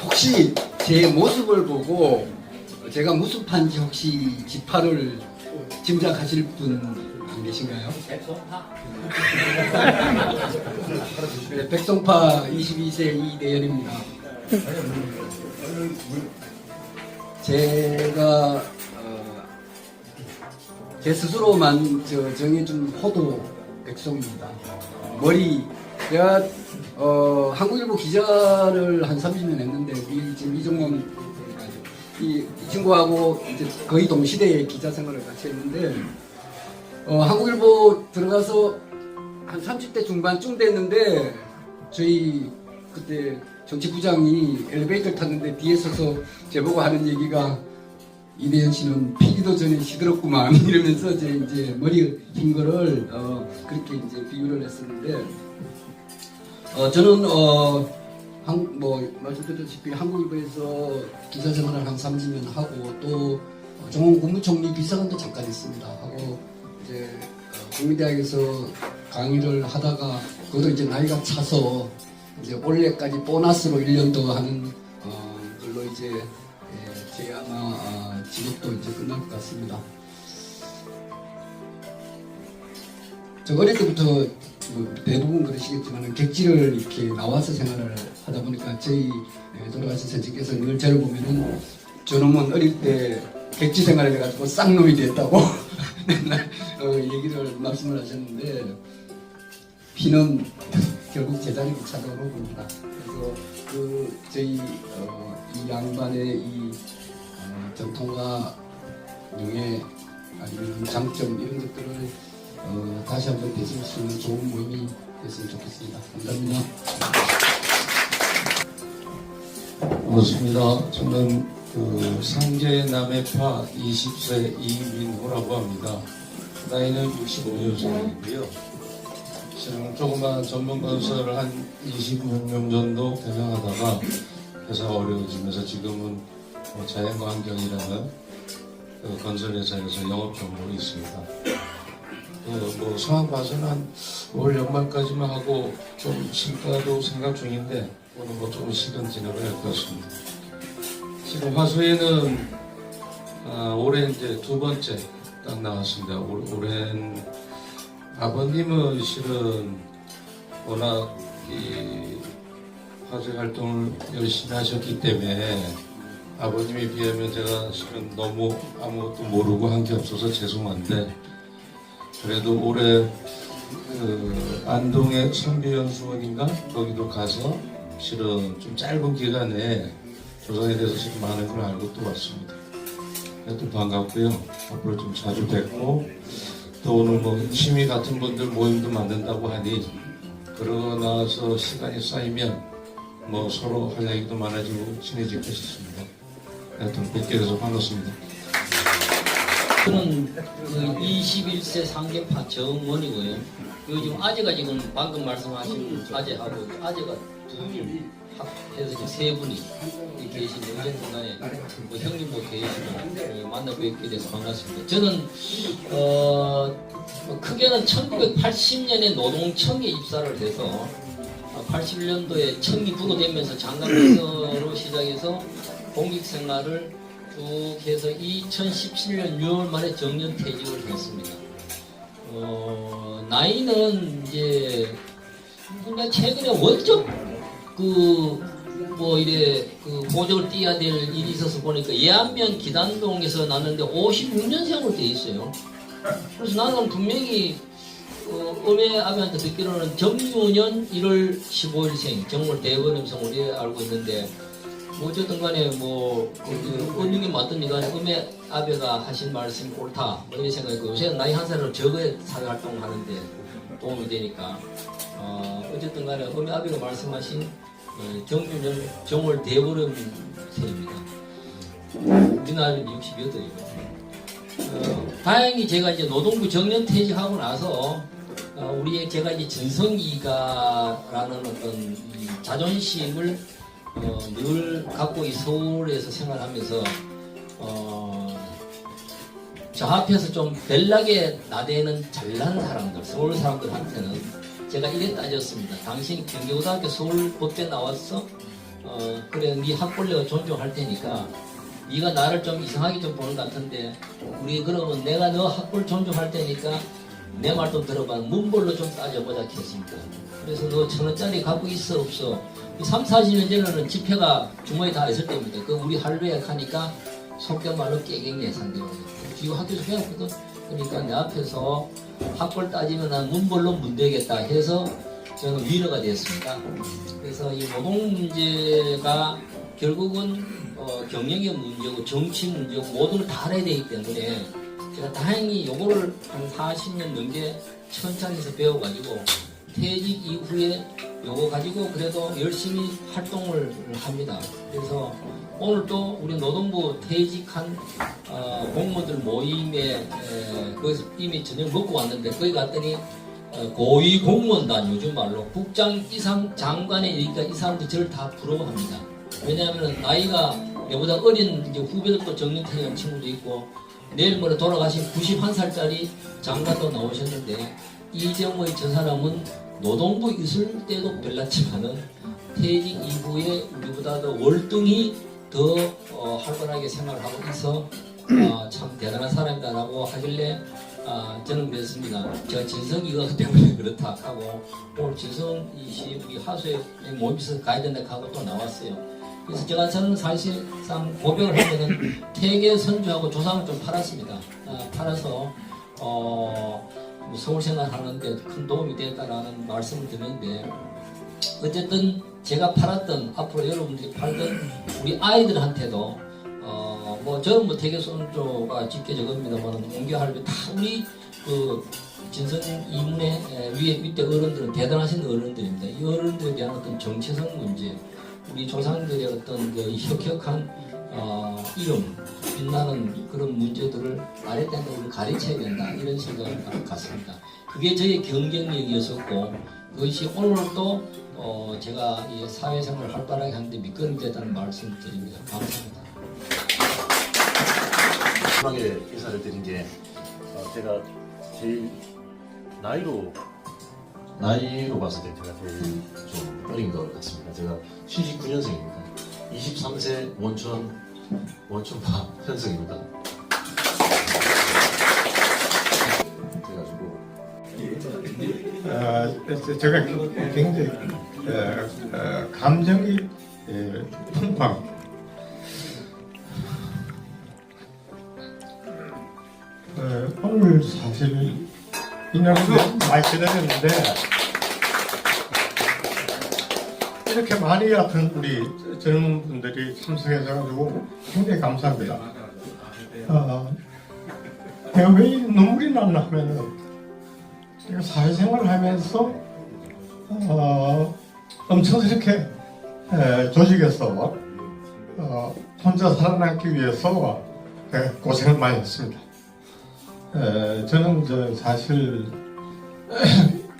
혹시 제 모습을 보고 제가 무슨 판지 혹시 지파를 짐작하실 분 안 계신가요? 백성파? 네, 백성파 22세 이대현입니다. 제가 제 스스로만 정해준 호도 백성입니다. 머리 제가 한국일보 기자를 한 30년 했는데 지금 이종범 이 친구하고 이제 거의 동시대에 기자 생활을 같이 했는데 한국일보 들어가서 한 30대 중반쯤 됐는데 저희 그때 정치부장이 엘리베이터를 탔는데 뒤에 서서 제보고 하는 얘기가 이대현 씨는 피기도 전에 시들었구만 이러면서 이제 머리 흰 거를 그렇게 이제 비유를 했었는데 저는 말씀드렸다시피 한국일보에서 기자 생활을 한 30년 하고 또 정원 국무총리 비서관도 잠깐 했습니다. 하고 이제 국민대학에서 강의를 하다가 그것도 이제 나이가 차서 이제 올해까지 보너스로 1년 더 하는 걸로 이제 제 아마 직업도 이제 끝날 것 같습니다. 저 어릴 때부터 뭐 대부분 그러시겠지만 객지를 이렇게 나와서 생활을 하다 보니까 저희 돌아가신 선생님께서 늘 저를 보면은 저놈은 어릴 때 객지 생활을 해가지고 쌍놈이 됐다고 맨날 얘기를 말씀을 하셨는데 피는 결국 제자리로 찾아오는 겁니다. 그래서 그 저희 이 양반의 이 전통과 명예 아니면 장점 이런 것들을 다시 한번 되실 수 있는 좋은 모임이 됐으면 좋겠습니다. 감사합니다. 반갑습니다. 저는 그 상계 남해파 20세 이민호라고 합니다. 나이는 65년생이고요. 지금 조그만 전문건설을 한 26년 정도 경영하다가 회사가 어려워지면서 지금은 자연과 환경이라는 그 건설회사에서 영업정보로 있습니다. 뭐 상황 봐서는 한 올 연말까지만 하고 좀 쉴까도 생각 중인데 오늘 뭐 좀 시간 지나봐야 할 것 같습니다. 지금 화수에는 올해 이제 두 번째 딱 나왔습니다. 올해는 아버님은 실은 워낙 이 화재 활동을 열심히 하셨기 때문에 아버님에 비하면 제가 실은 너무 아무것도 모르고 한 게 없어서 죄송한데 그래도 올해 그 안동의 선비연수원인가 거기도 가서 실은 좀 짧은 기간에 조선에 대해서 지금 많은 걸 알고 또 왔습니다. 또 반갑고요. 앞으로 좀 자주 뵙고 또 오늘 뭐 취미 같은 분들 모임도 만든다고 하니 그러고 나서 시간이 쌓이면 뭐 서로 할 얘기도 많아지고 친해질 것 싶습니다. 하여튼 뵙게 돼서 반갑습니다. 저는 그 21세 상계파 정원이고요. 요즘 아재가 지금 방금 말씀하신 아재하고 아재가 둘 합해서 지금 세 분이 계신데 어쨌든 간에 뭐 형님도 계시고 만나 뵙게 돼서 반갑습니다. 저는 크게는 1980년에 노동청에 입사를 해서 81년도에 청이 부도되면서 장관비서로 시작해서 공직 생활을 쭉 해서 2017년 6월 말에 정년 퇴직을 했습니다. 나이는 이제 그냥 최근에 원적 뭐 이래 보적을 띄어야 될 일이 있어서 보니까 예안면 기단동에서 났는데 56년생으로 돼 있어요. 그래서 나는 분명히 음해 아비한테 듣기로는 정유년 1월 15일생 정월 대번음성 우리 알고 있는데 뭐 어쨌든 간에 뭐 어느 게 맞든지 간에 음해 아베가 하신 말씀이 옳다 뭐 이런 생각이고 요새는 나이 한 살로 적어야 사회활동을 하는데 도움이 되니까 어쨌든 간에 음해 아베가 말씀하신 정유년 정월 대보름생입니다. 우리나라는 68이고 다행히 제가 이제 노동부 정년 퇴직하고 나서 제가 이제 전성기가라는 어떤 자존심을 늘 갖고 이 서울에서 생활하면서 저 앞에서 좀 벨나게 나대는 잘난 사람들, 서울 사람들한테는 제가 이래 따졌습니다. 당신이 경기고등학교 서울법대 나왔어? 그래, 네 학벌 내가 존중할 테니까 네가 나를 좀 이상하게 좀 보는 것 같은데 우리 그러면 내가 너 학벌 존중할 테니까 내 말 좀 들어봐. 문벌로 좀 따져보자 했습니다. 그래서 너 1,000원짜리 갖고 있어 없어? 3, 40년 전에는 지폐가 주머니에 다 있을 때입니다. 그 우리 할배에 가니까 속된 말로 깨갱이에 산대요. 지금 학교에서 배웠거든. 그러니까 내 앞에서 학벌 따지면 난 문벌로 문대겠다 해서 저는 위로가 되었습니다. 그래서 이 노동 문제가 결국은 경영의 문제고 정치 문제고 모든 걸 다 알아야 되기 때문에 제가 다행히 요거를 한 40년 넘게 천천히서 배워가지고 퇴직 이후에 요거 가지고 그래도 열심히 활동을 합니다. 그래서 오늘 또 우리 노동부 퇴직한 공무원들 모임에 거기서 이미 저녁 먹고 왔는데 거기 갔더니 고위 공무원단 요즘 말로 국장 이상 장관이니까 이 사람들이 저를 다 부러워합니다. 왜냐하면 나이가 내보다 어린 이제 후배들도 정년퇴직한 친구도 있고 내일 모레 돌아가신 91살짜리 장관도 나오셨는데 이정의 저 사람은 노동부 있을 때도 별났지만은 퇴직 이후에 우리보다 더 월등히 더 활발하게 생활하고 있어 참 대단한 사람이다라고 하길래 저는 그랬습니다. 제가 진성이가 때문에 그렇다 하고 오늘 진성이 씨 우리 하수에 모임에서 가야 된다 하고 또 나왔어요. 그래서 저는 사실상 고백을 하면은 퇴계 선주하고 조상을 좀 팔았습니다. 팔아서 뭐 서울 생활하는데 큰 도움이 됐다라는 말씀을 드렸는데 어쨌든 제가 팔았던 앞으로 여러분들이 팔던 우리 아이들한테도 뭐 저는 뭐 퇴계 선조가 짙게 적읍니다만 옹교할배 다 우리 그 진성 이문의 위에 밑에 어른들은 대단하신 어른들입니다. 이 어른들에 대한 어떤 정체성 문제, 우리 조상들의 어떤 그 혁혁한 이름, 빛나는 그런 문제들을 알아야 된다, 우리를 가르쳐야 된다 이런 생각을 갖습니다. 그게 저의 경쟁력이었었고 그것이 오늘도 제가 이 사회생활을 활발하게 하는데 밑거름이 됐다는 말씀을 드립니다. 감사합니다. 마지막에 인사를 드린 게 제가 제일 나이로 봤을 때 제가 제일 좀 어린 것 같습니다. 제가 79년생입니다. 23세 원천파 현승입니다. 제가 굉장히 감정이 풍부합니다. 오늘 사실 인연도 많이 기다렸는데 이렇게 많이 같은 우리 젊은 분들이 참석해서 굉장히 감사합니다. 내가 왜 눈물이 났나 하면은 제가 사회생활을 하면서 엄청 이렇게 조직에서 혼자 살아남기 위해서 고생을 많이 했습니다. 저는 사실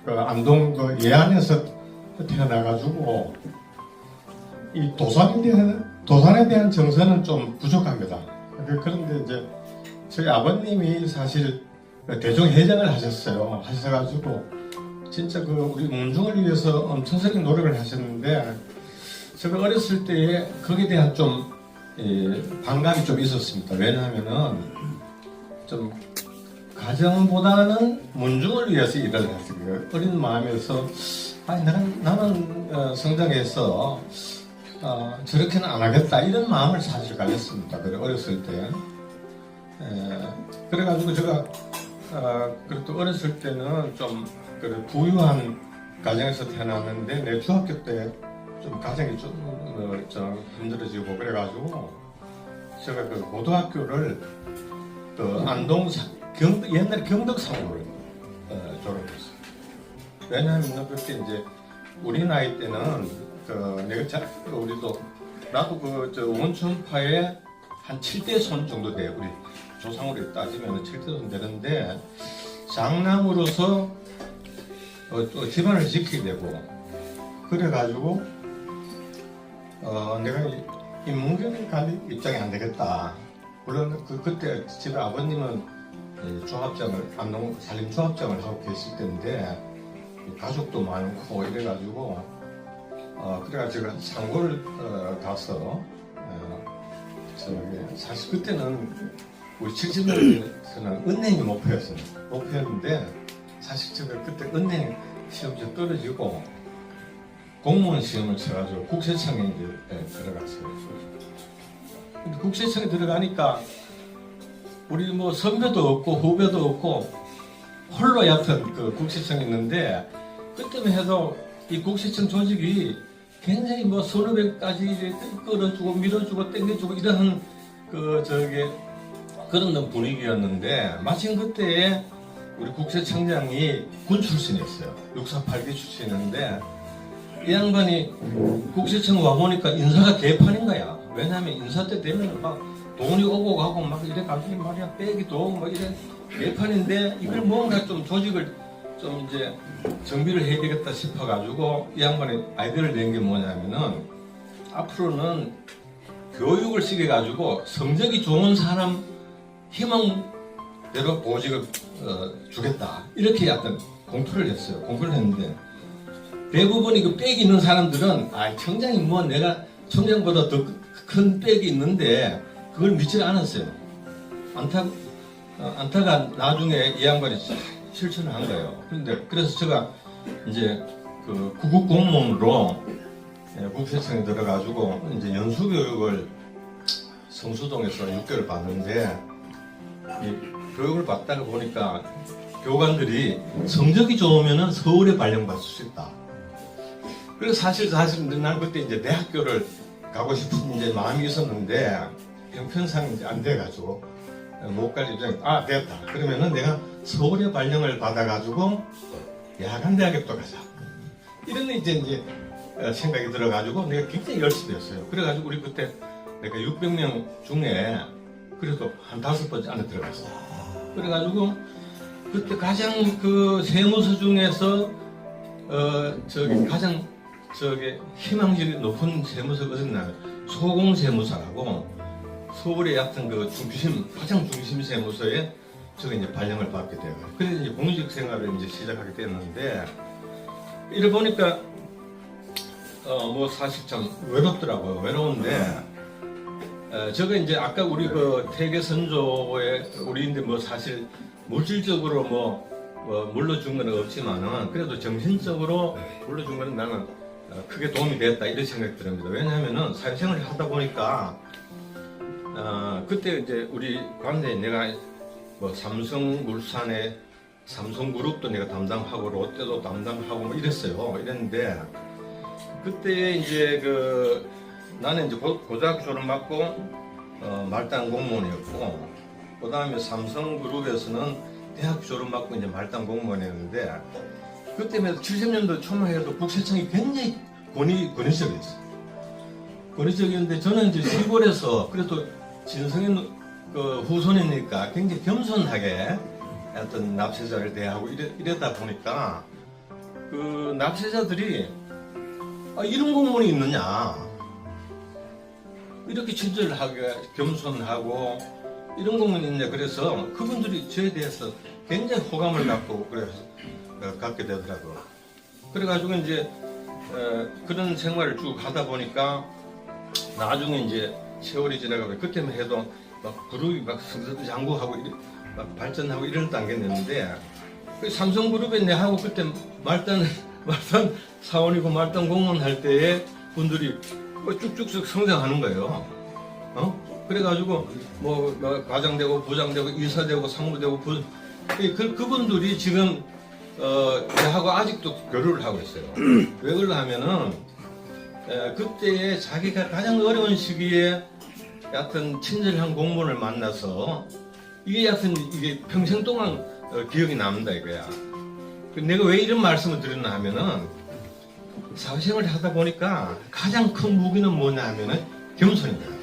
안동 그 예안에서 태어나가지고 이 도산에 대한 정서는 좀 부족합니다. 그런데 이제 저희 아버님이 사실 대종회장을 하셔가지고 진짜 그 우리 문중을 위해서 엄청스러운 노력을 하셨는데 제가 어렸을 때에 거기에 대한 좀 반감이 좀 있었습니다. 왜냐하면은 좀 가정보다는 문중을 위해서 일을 했어요. 어린 마음에서 나는 성장해서 저렇게는 안 하겠다 이런 마음을 사실 가졌습니다. 그래 어렸을 때. 그래가지고 제가 그래도 어렸을 때는 좀 그래 부유한 가정에서 태어났는데 내 중학교 때 좀 가정이 좀 힘들어지고 그래가지고 제가 그 고등학교를 그 안동 옛날 경덕사고를 졸업했어요. 왜냐하면 그때 이제 우리 나이 때는 나도 원천파에 한 7대 손 정도 돼요. 우리 조상으로 따지면 7대 손 되는데 장남으로서 또 집안을 지키게 되고 그래가지고 내가 인문계를 갈 입장이 안 되겠다. 물론 그때 집에 아버님은 안동 산림 조합장을 하고 계실 때인데 가족도 많고 이래가지고 그래가지고 제가 상고를 가서 사실 그때는 우리 70년대에서는 은행이 목표였는데 사실 제가 그때 은행 시험지 떨어지고 공무원 시험을 쳐가지고 국세청에 이제 들어갔어요. 근데 국세청에 들어가니까 우리 뭐 선배도 없고 후배도 없고 홀로 얕은 그 국세청이 있는데 그때만 해도 이 국세청 조직이 굉장히 뭐 서너 배까지 끌어주고 밀어주고 땡겨주고 이런 그런 분위기였는데 마침 그때 우리 국세청장이 군 출신이었어요. 648기 출신인데 이 양반이 국세청 와보니까 인사가 개판인 거야. 왜냐하면 인사 때 되면 막 돈이 오고 가고 막 이래가지고 말이야 빼기도 뭐 이래 개판인데 이걸 뭔가 좀 조직을 좀 이제 정비를 해야 되겠다 싶어가지고 이 양반이 아이디어를 낸 게 뭐냐면은 앞으로는 교육을 시켜가지고 성적이 좋은 사람 희망대로 보직을 주겠다 이렇게 약간 공표를 했어요. 공표를 했는데 대부분이 그 빽이 있는 사람들은 청장이 뭐 내가 청장보다 더 큰 빽이 있는데 그걸 믿지 않았어요. 안타가 나중에 이 양반이 실천을 한 거예요. 그래서 제가 이제 그 구급 공무원으로 국세청에 들어가지고 이제 연수교육을 성수동에서 6개월 받는데 이 교육을 받다가 보니까 교관들이 성적이 좋으면은 서울에 발령받을 수 있다. 그래서 사실 난 그때 이제 대학교를 가고 싶은 이제 마음이 있었는데 형편상 이제 안 돼가지고 못 갈 입장에 됐다. 그러면은 내가 서울에 발령을 받아가지고 야간 대학에 또 가자. 이런 이제 생각이 들어가지고 내가 굉장히 열심히 했어요. 그래가지고 우리 그때 내가 600명 중에 그래도 한 5번째 안에 들어갔어. 그래가지고 그때 가장 그 세무서 중에서 가장 희망질이 높은 세무서가 어딨냐면 소공세무서라고 서울의 하여튼 그 가장 중심 세무서에 제가 이제 발령을 받게 돼요. 그래서 이제 공직 생활을 이제 시작하게 됐는데 이래 보니까 뭐 사실 참 외롭더라고요. 외로운데 제가 이제 아까 우리 그 태계 선조의 우리인데 뭐 사실 물질적으로 뭐 물러준 건 없지만은 그래도 정신적으로 물러준 거는 나는 크게 도움이 됐다 이런 생각이 듭니다. 왜냐하면은 사회생활을 하다 보니까 그때 이제 우리 관내에 내가 뭐 삼성물산의 삼성그룹도 내가 담당하고 롯데도 담당하고 뭐 이랬어요. 이랬는데 그때 이제 나는 이제 고등학교 졸업 받고 말단 공무원이었고 그 다음에 삼성그룹에서는 대학교 졸업 받고 이제 말단 공무원이었는데 그때면 70년도 초만 해도 국세청이 굉장히 권위적이었어요. 권위적이었는데 저는 이제 시골에서 그래도 진성인 후손이니까 굉장히 겸손하게 어떤 납세자를 대하고 이러다 보니까 그 납세자들이 이런 공무원이 있느냐 이렇게 친절하게 겸손하고 이런 공무원이 있냐 그래서 그분들이 저에 대해서 굉장히 호감을 갖고 그래서 갖게 되더라고요. 그래가지고 이제 그런 생활을 쭉 하다 보니까 나중에 이제 세월이 지나가고 그때만 해도 막 그룹이 막 성장구하고 막 발전하고 이런 단계였는데 그 삼성그룹에 내하고 그때 말단 사원이고 말단 공무원 할 때에 분들이 쭉쭉쭉 성장하는 거예요. 그래가지고 뭐 과장되고 부장되고 이사되고 상무되고 그분들이 지금 저하고 아직도 교류를 하고 있어요. 왜 그러냐면은 그때에 자기가 가장 어려운 시기에 여하튼 친절한 공무원을 만나서 이게 평생 동안 기억이 남는다 이거야. 내가 왜 이런 말씀을 드렸나 하면은 사회생활을 하다 보니까 가장 큰 무기는 뭐냐 하면은 겸손입니다.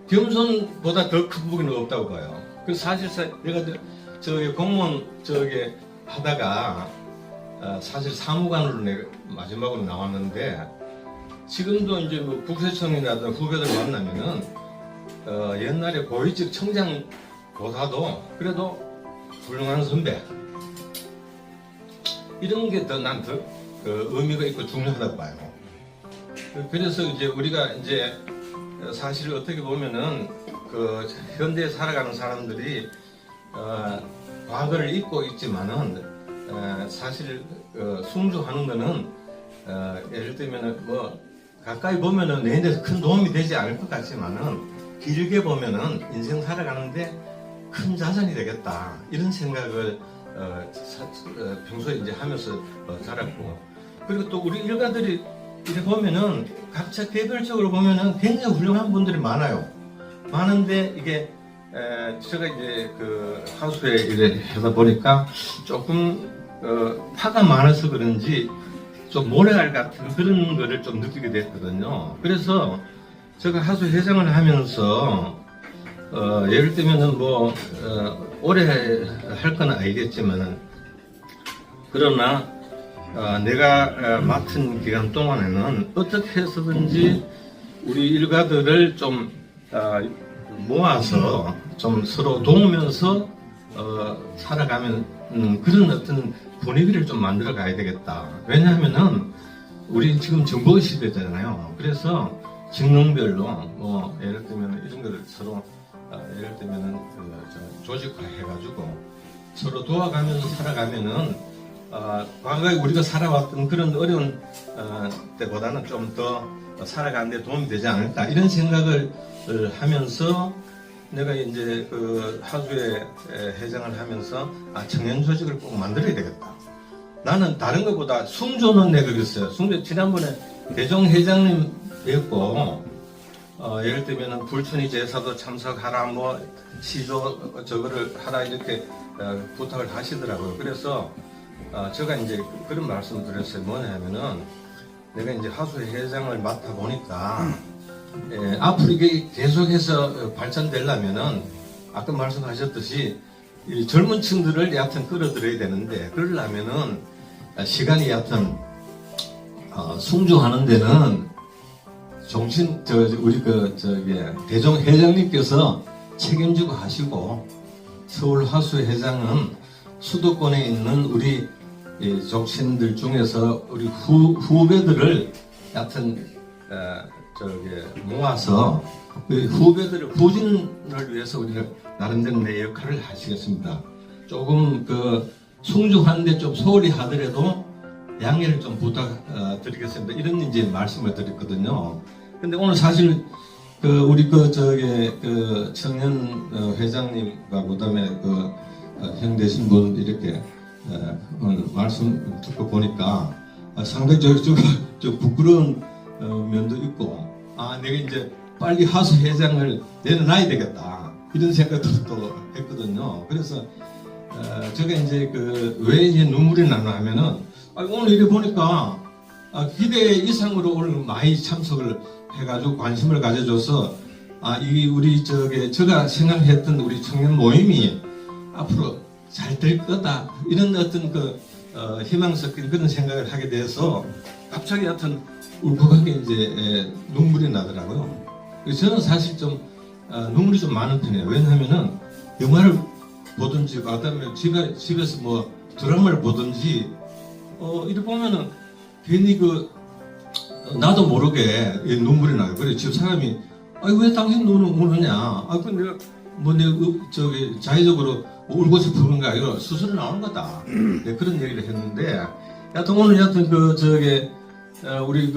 겸손보다 더 큰 무기는 없다고 봐요. 그 사실상 내가 공무원 하다가 사실 사무관으로 내가 마지막으로 나왔는데 지금도 이제 뭐 국세청이라든 후배들 만나면은 옛날에 고위직 청장보다도 그래도 훌륭한 선배 이런 게 더 난 더 의미가 있고 중요하다고 봐요. 그래서 이제 우리가 이제 사실 어떻게 보면은 그 현대에 살아가는 사람들이 과거를 잊고 있지만은 사실 숭조하는 거는 예를 들면은 뭐 가까이 보면은 내 인생에서 큰 도움이 되지 않을 것 같지만은 길게 보면은 인생 살아가는데 큰 자산이 되겠다 이런 생각을 평소에 이제 하면서 자랐고 그리고 또 우리 일가들이 이렇게 보면은 각자 개별적으로 보면은 굉장히 훌륭한 분들이 많은데 이게 제가 이제 그 하수에 일을 하다 보니까 조금 파가 많아서 그런지 좀 모래알 같은 그런 거를 좀 느끼게 됐거든요. 그래서 제가 하수 회장을 하면서 예를 들면은 뭐 오래 할 건 아니겠지만은 그러나 내가 맡은 기간 동안에는 어떻게 해서든지 우리 일가들을 좀 모아서 좀 서로 도우면서 살아가면 그런 어떤 분위기를 좀 만들어 가야 되겠다. 왜냐하면은 우리 지금 정보 시대잖아요. 그래서 직능별로 뭐 예를 들면 이런 거를 서로 예를 들면은 조직화 해가지고 서로 도와가면서 살아가면은 과거에 우리가 살아왔던 그런 어려운 때보다는 좀 더 살아가는 데 도움이 되지 않을까 이런 생각을 하면서 내가 이제 그 하수회 회장을 하면서 청년 조직을 꼭 만들어야 되겠다. 나는 다른 것보다 숭조는 내가 그랬어요. 숭조 지난번에 대종 회장님 뵙고 예를 들면은 불춘이 제사도 참석하라 뭐 시조 저거를 하라 이렇게 부탁을 하시더라고요. 그래서 제가 이제 그런 말씀을 드렸어요. 뭐냐면은 내가 이제 하수회 회장을 맡아 보니까 앞으로 이게 계속해서 발전되려면은 아까 말씀하셨듯이 이 젊은 층들을 여하튼 끌어들여야 되는데 그러려면은 시간이 여하튼 숭조하는 데는 우리 대종 회장님께서 책임지고 하시고 서울 하수회 회장은 수도권에 있는 우리 족신들 중에서 우리 후배들을 여하튼 모아서 그 후배들의 부진을 위해서 우리가 나름대로 내 역할을 하시겠습니다. 조금 숭조하는데 좀 소홀히 하더라도 양해를 좀 부탁드리겠습니다. 이런 이제 말씀을 드렸거든요. 근데 오늘 사실 우리 청년 회장님과 그다음에 형 되신 분 이렇게 오늘 말씀 듣고 보니까 상당히 좀 부끄러운 면도 있고 내가 이제 빨리 하수 회장을 내려놔야 되겠다 이런 생각도 또 했거든요. 그래서 제가 이제 왜 이제 눈물이 나나 하면은 오늘 이래 보니까 기대 이상으로 오늘 많이 참석을 해가지고 관심을 가져줘서 이 우리 제가 생각했던 우리 청년 모임이 앞으로 잘 될 거다 이런 어떤 희망 섞인 그런 생각을 하게 돼서 갑자기 하여튼 울컥하게 이제 눈물이 나더라고요. 저는 사실 좀 눈물이 좀 많은 편이에요. 왜냐하면은 영화를 보든지 그다음에 집에서 뭐 드라마를 보든지 이렇게 보면은 괜히 나도 모르게 눈물이 나요. 그래 집 사람이 왜 당신 우느냐? 근데 내가 자의적으로 울고 싶은 게 아니라 수술이 나오는 거다. 네, 그런 얘기를 했는데 여하튼 오늘 여하튼 우리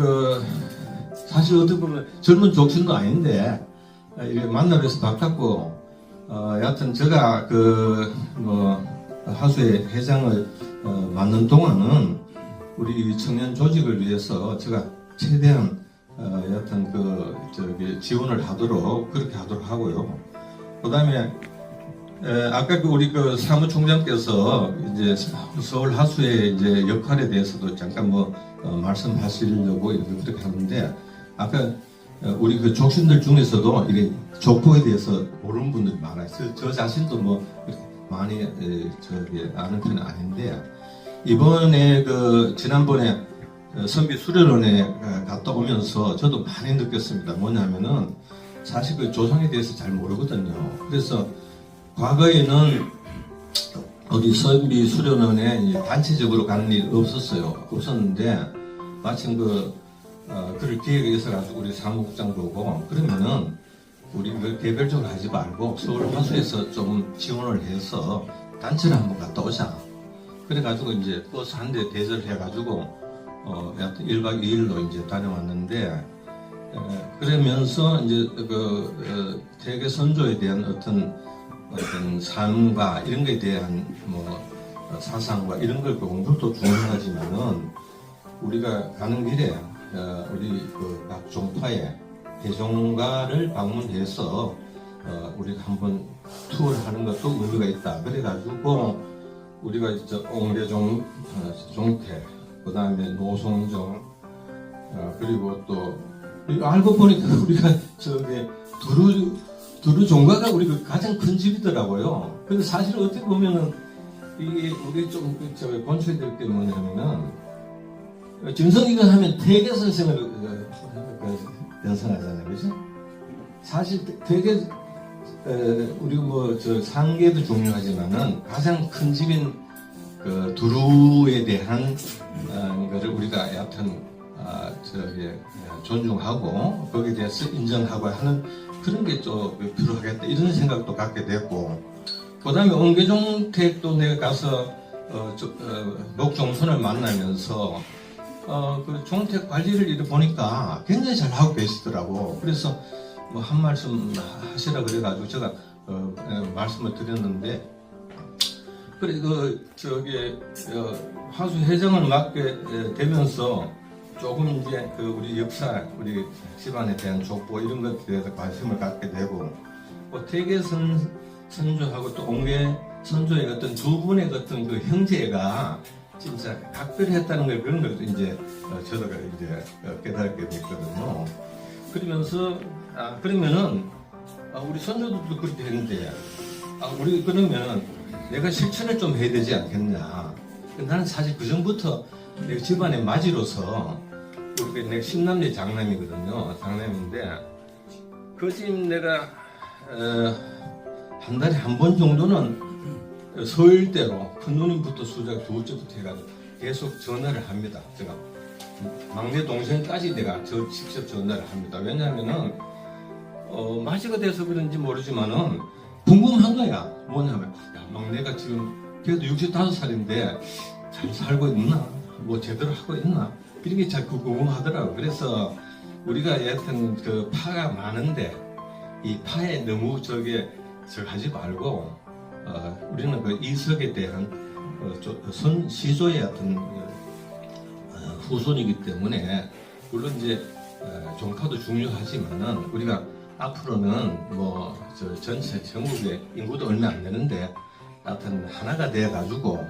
사실 어떻게 보면 젊은 족신도 아닌데 이렇게 만나뵈서 반갑고 여하튼 제가 하수회 회장을 맡는 동안은 우리 청년 조직을 위해서 제가 최대한 여하튼 지원을 하도록 그렇게 하도록 하고요. 그다음에 아까 우리 사무총장께서 이제 서울 하수회 이제 역할에 대해서도 잠깐 말씀하시려고 이렇게 그렇게 하는데 아까 우리 족신들 중에서도 이게 족보에 대해서 모르는 분들이 많아요. 저 자신도 많이 아는 편은 아닌데 이번에 지난번에 선비 수련원에 갔다 오면서 저도 많이 느꼈습니다. 뭐냐면은 사실 조상에 대해서 잘 모르거든요. 그래서 과거에는 우리 선비 수련원에 단체적으로 가는 일이 없었는데 마침 그를 기획해서 가지고 우리 사무국장 보고 그러면은 우리 개별적으로 하지 말고 서울 하수에서 좀 지원을 해서 단체를 한번 갔다 오자. 그래가지고 이제 버스 한 대 대절을 해가지고 1박 2일로 이제 다녀왔는데 그러면서 이제 대개 선조에 대한 어떤 삶과 이런 것에 대한 사상과 이런 걸 공부도 중요하지만은 우리가 가는 길에 우리 각 종파에 대종가를 방문해서 우리가 한번 투어를 하는 것도 의미가 있다. 그래가지고 우리가 이제 옹대종 종태, 그 다음에 노송종, 그리고 또 알고 보니까 우리가 두루 종가가 우리 가장 큰 집이더라고요. 근데 사실 어떻게 보면은 이게 우리 좀 권초해야 될 게 뭐냐면은 증성이가 하면 태계 선생을 연상하잖아요, 그죠? 사실 되게 우리 상계도 중요하지만은 가장 큰 집인 두루에 대한 거를 우리가 여하튼 존중하고 거기에 대해서 인정하고 하는 그런 게 좀 필요하겠다 이런 생각도 갖게 됐고, 그 다음에 옹계종택도 내가 가서 목종선을 만나면서 그 종택 관리를 이렇게 보니까 굉장히 잘 하고 계시더라고. 그래서 뭐 한 말씀 하시라 그래가지고 제가 말씀을 드렸는데, 그래 화수 회장을 맡게 되면서 조금 이제 우리 역사, 우리 집안에 대한 족보 이런 것에 대해서 관심을 갖게 되고, 태계 선조하고 또 옹계 선조의 어떤 두 분의 어떤 그 형제가 진짜 각별했다는 걸, 그런 걸 이제 저도 이제 깨닫게 됐거든요. 그러면서 그러면은 우리 선조들도 그렇게 했는데 우리 그러면 내가 실천을 좀 해야 되지 않겠냐. 나는 사실 그 전부터 내 집안의 맞이로서, 내가 10남녀 장남이거든요. 장남인데 그 집 내가 한 달에 한 번 정도는 서일대로 큰 누님부터 수작 둘째부터 해가지고 계속 전화를 합니다. 제가 막내 동생까지 내가 직접 전화를 합니다. 왜냐하면은 맞이가 돼서 그런지 모르지만은 궁금한 거야. 뭐냐면, 야, 막내가 지금 그래도 65살인데 잘 살고 있나? 뭐 제대로 하고 있나? 이런 게 자꾸 궁금하더라고. 그래서 우리가 여하튼 그 파가 많은데 이 파에 너무 하지 말고 우리는 그 이석에 대한 시조의 어떤 후손이기 때문에, 물론 이제 종파도 중요하지만은 우리가 앞으로는 전체 전국의 인구도 얼마 안 되는데 하여튼 하나가 돼 가지고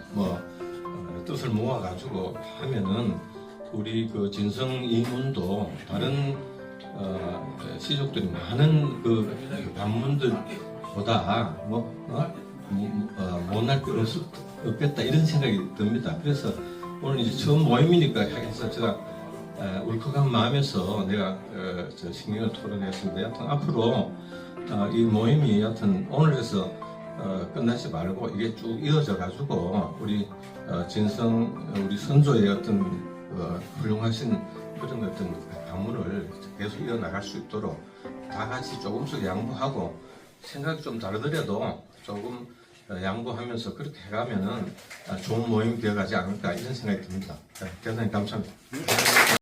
뜻을 모아 가지고 하면은 우리 그 진성 이문도 다른 시족들이 많은 그 관문들보다 못날 필요 없겠다 이런 생각이 듭니다. 그래서 오늘 이제 처음 모임이니까 해서 제가 울컥한 마음에서 내가 신경을 토론했습니다. 여하튼 앞으로 이 모임이 여하튼 오늘에서 끝나지 말고 이게 쭉 이어져 가지고 우리 진성 우리 선조의 어떤 훌륭하신 그런 어떤 방문을 계속 이어나갈 수 있도록 다 같이 조금씩 양보하고, 생각이 좀 다르더라도 조금 양보하면서 그렇게 해가면은 좋은 모임이 되어가지 않을까 이런 생각이 듭니다. 대단히 감사합니다.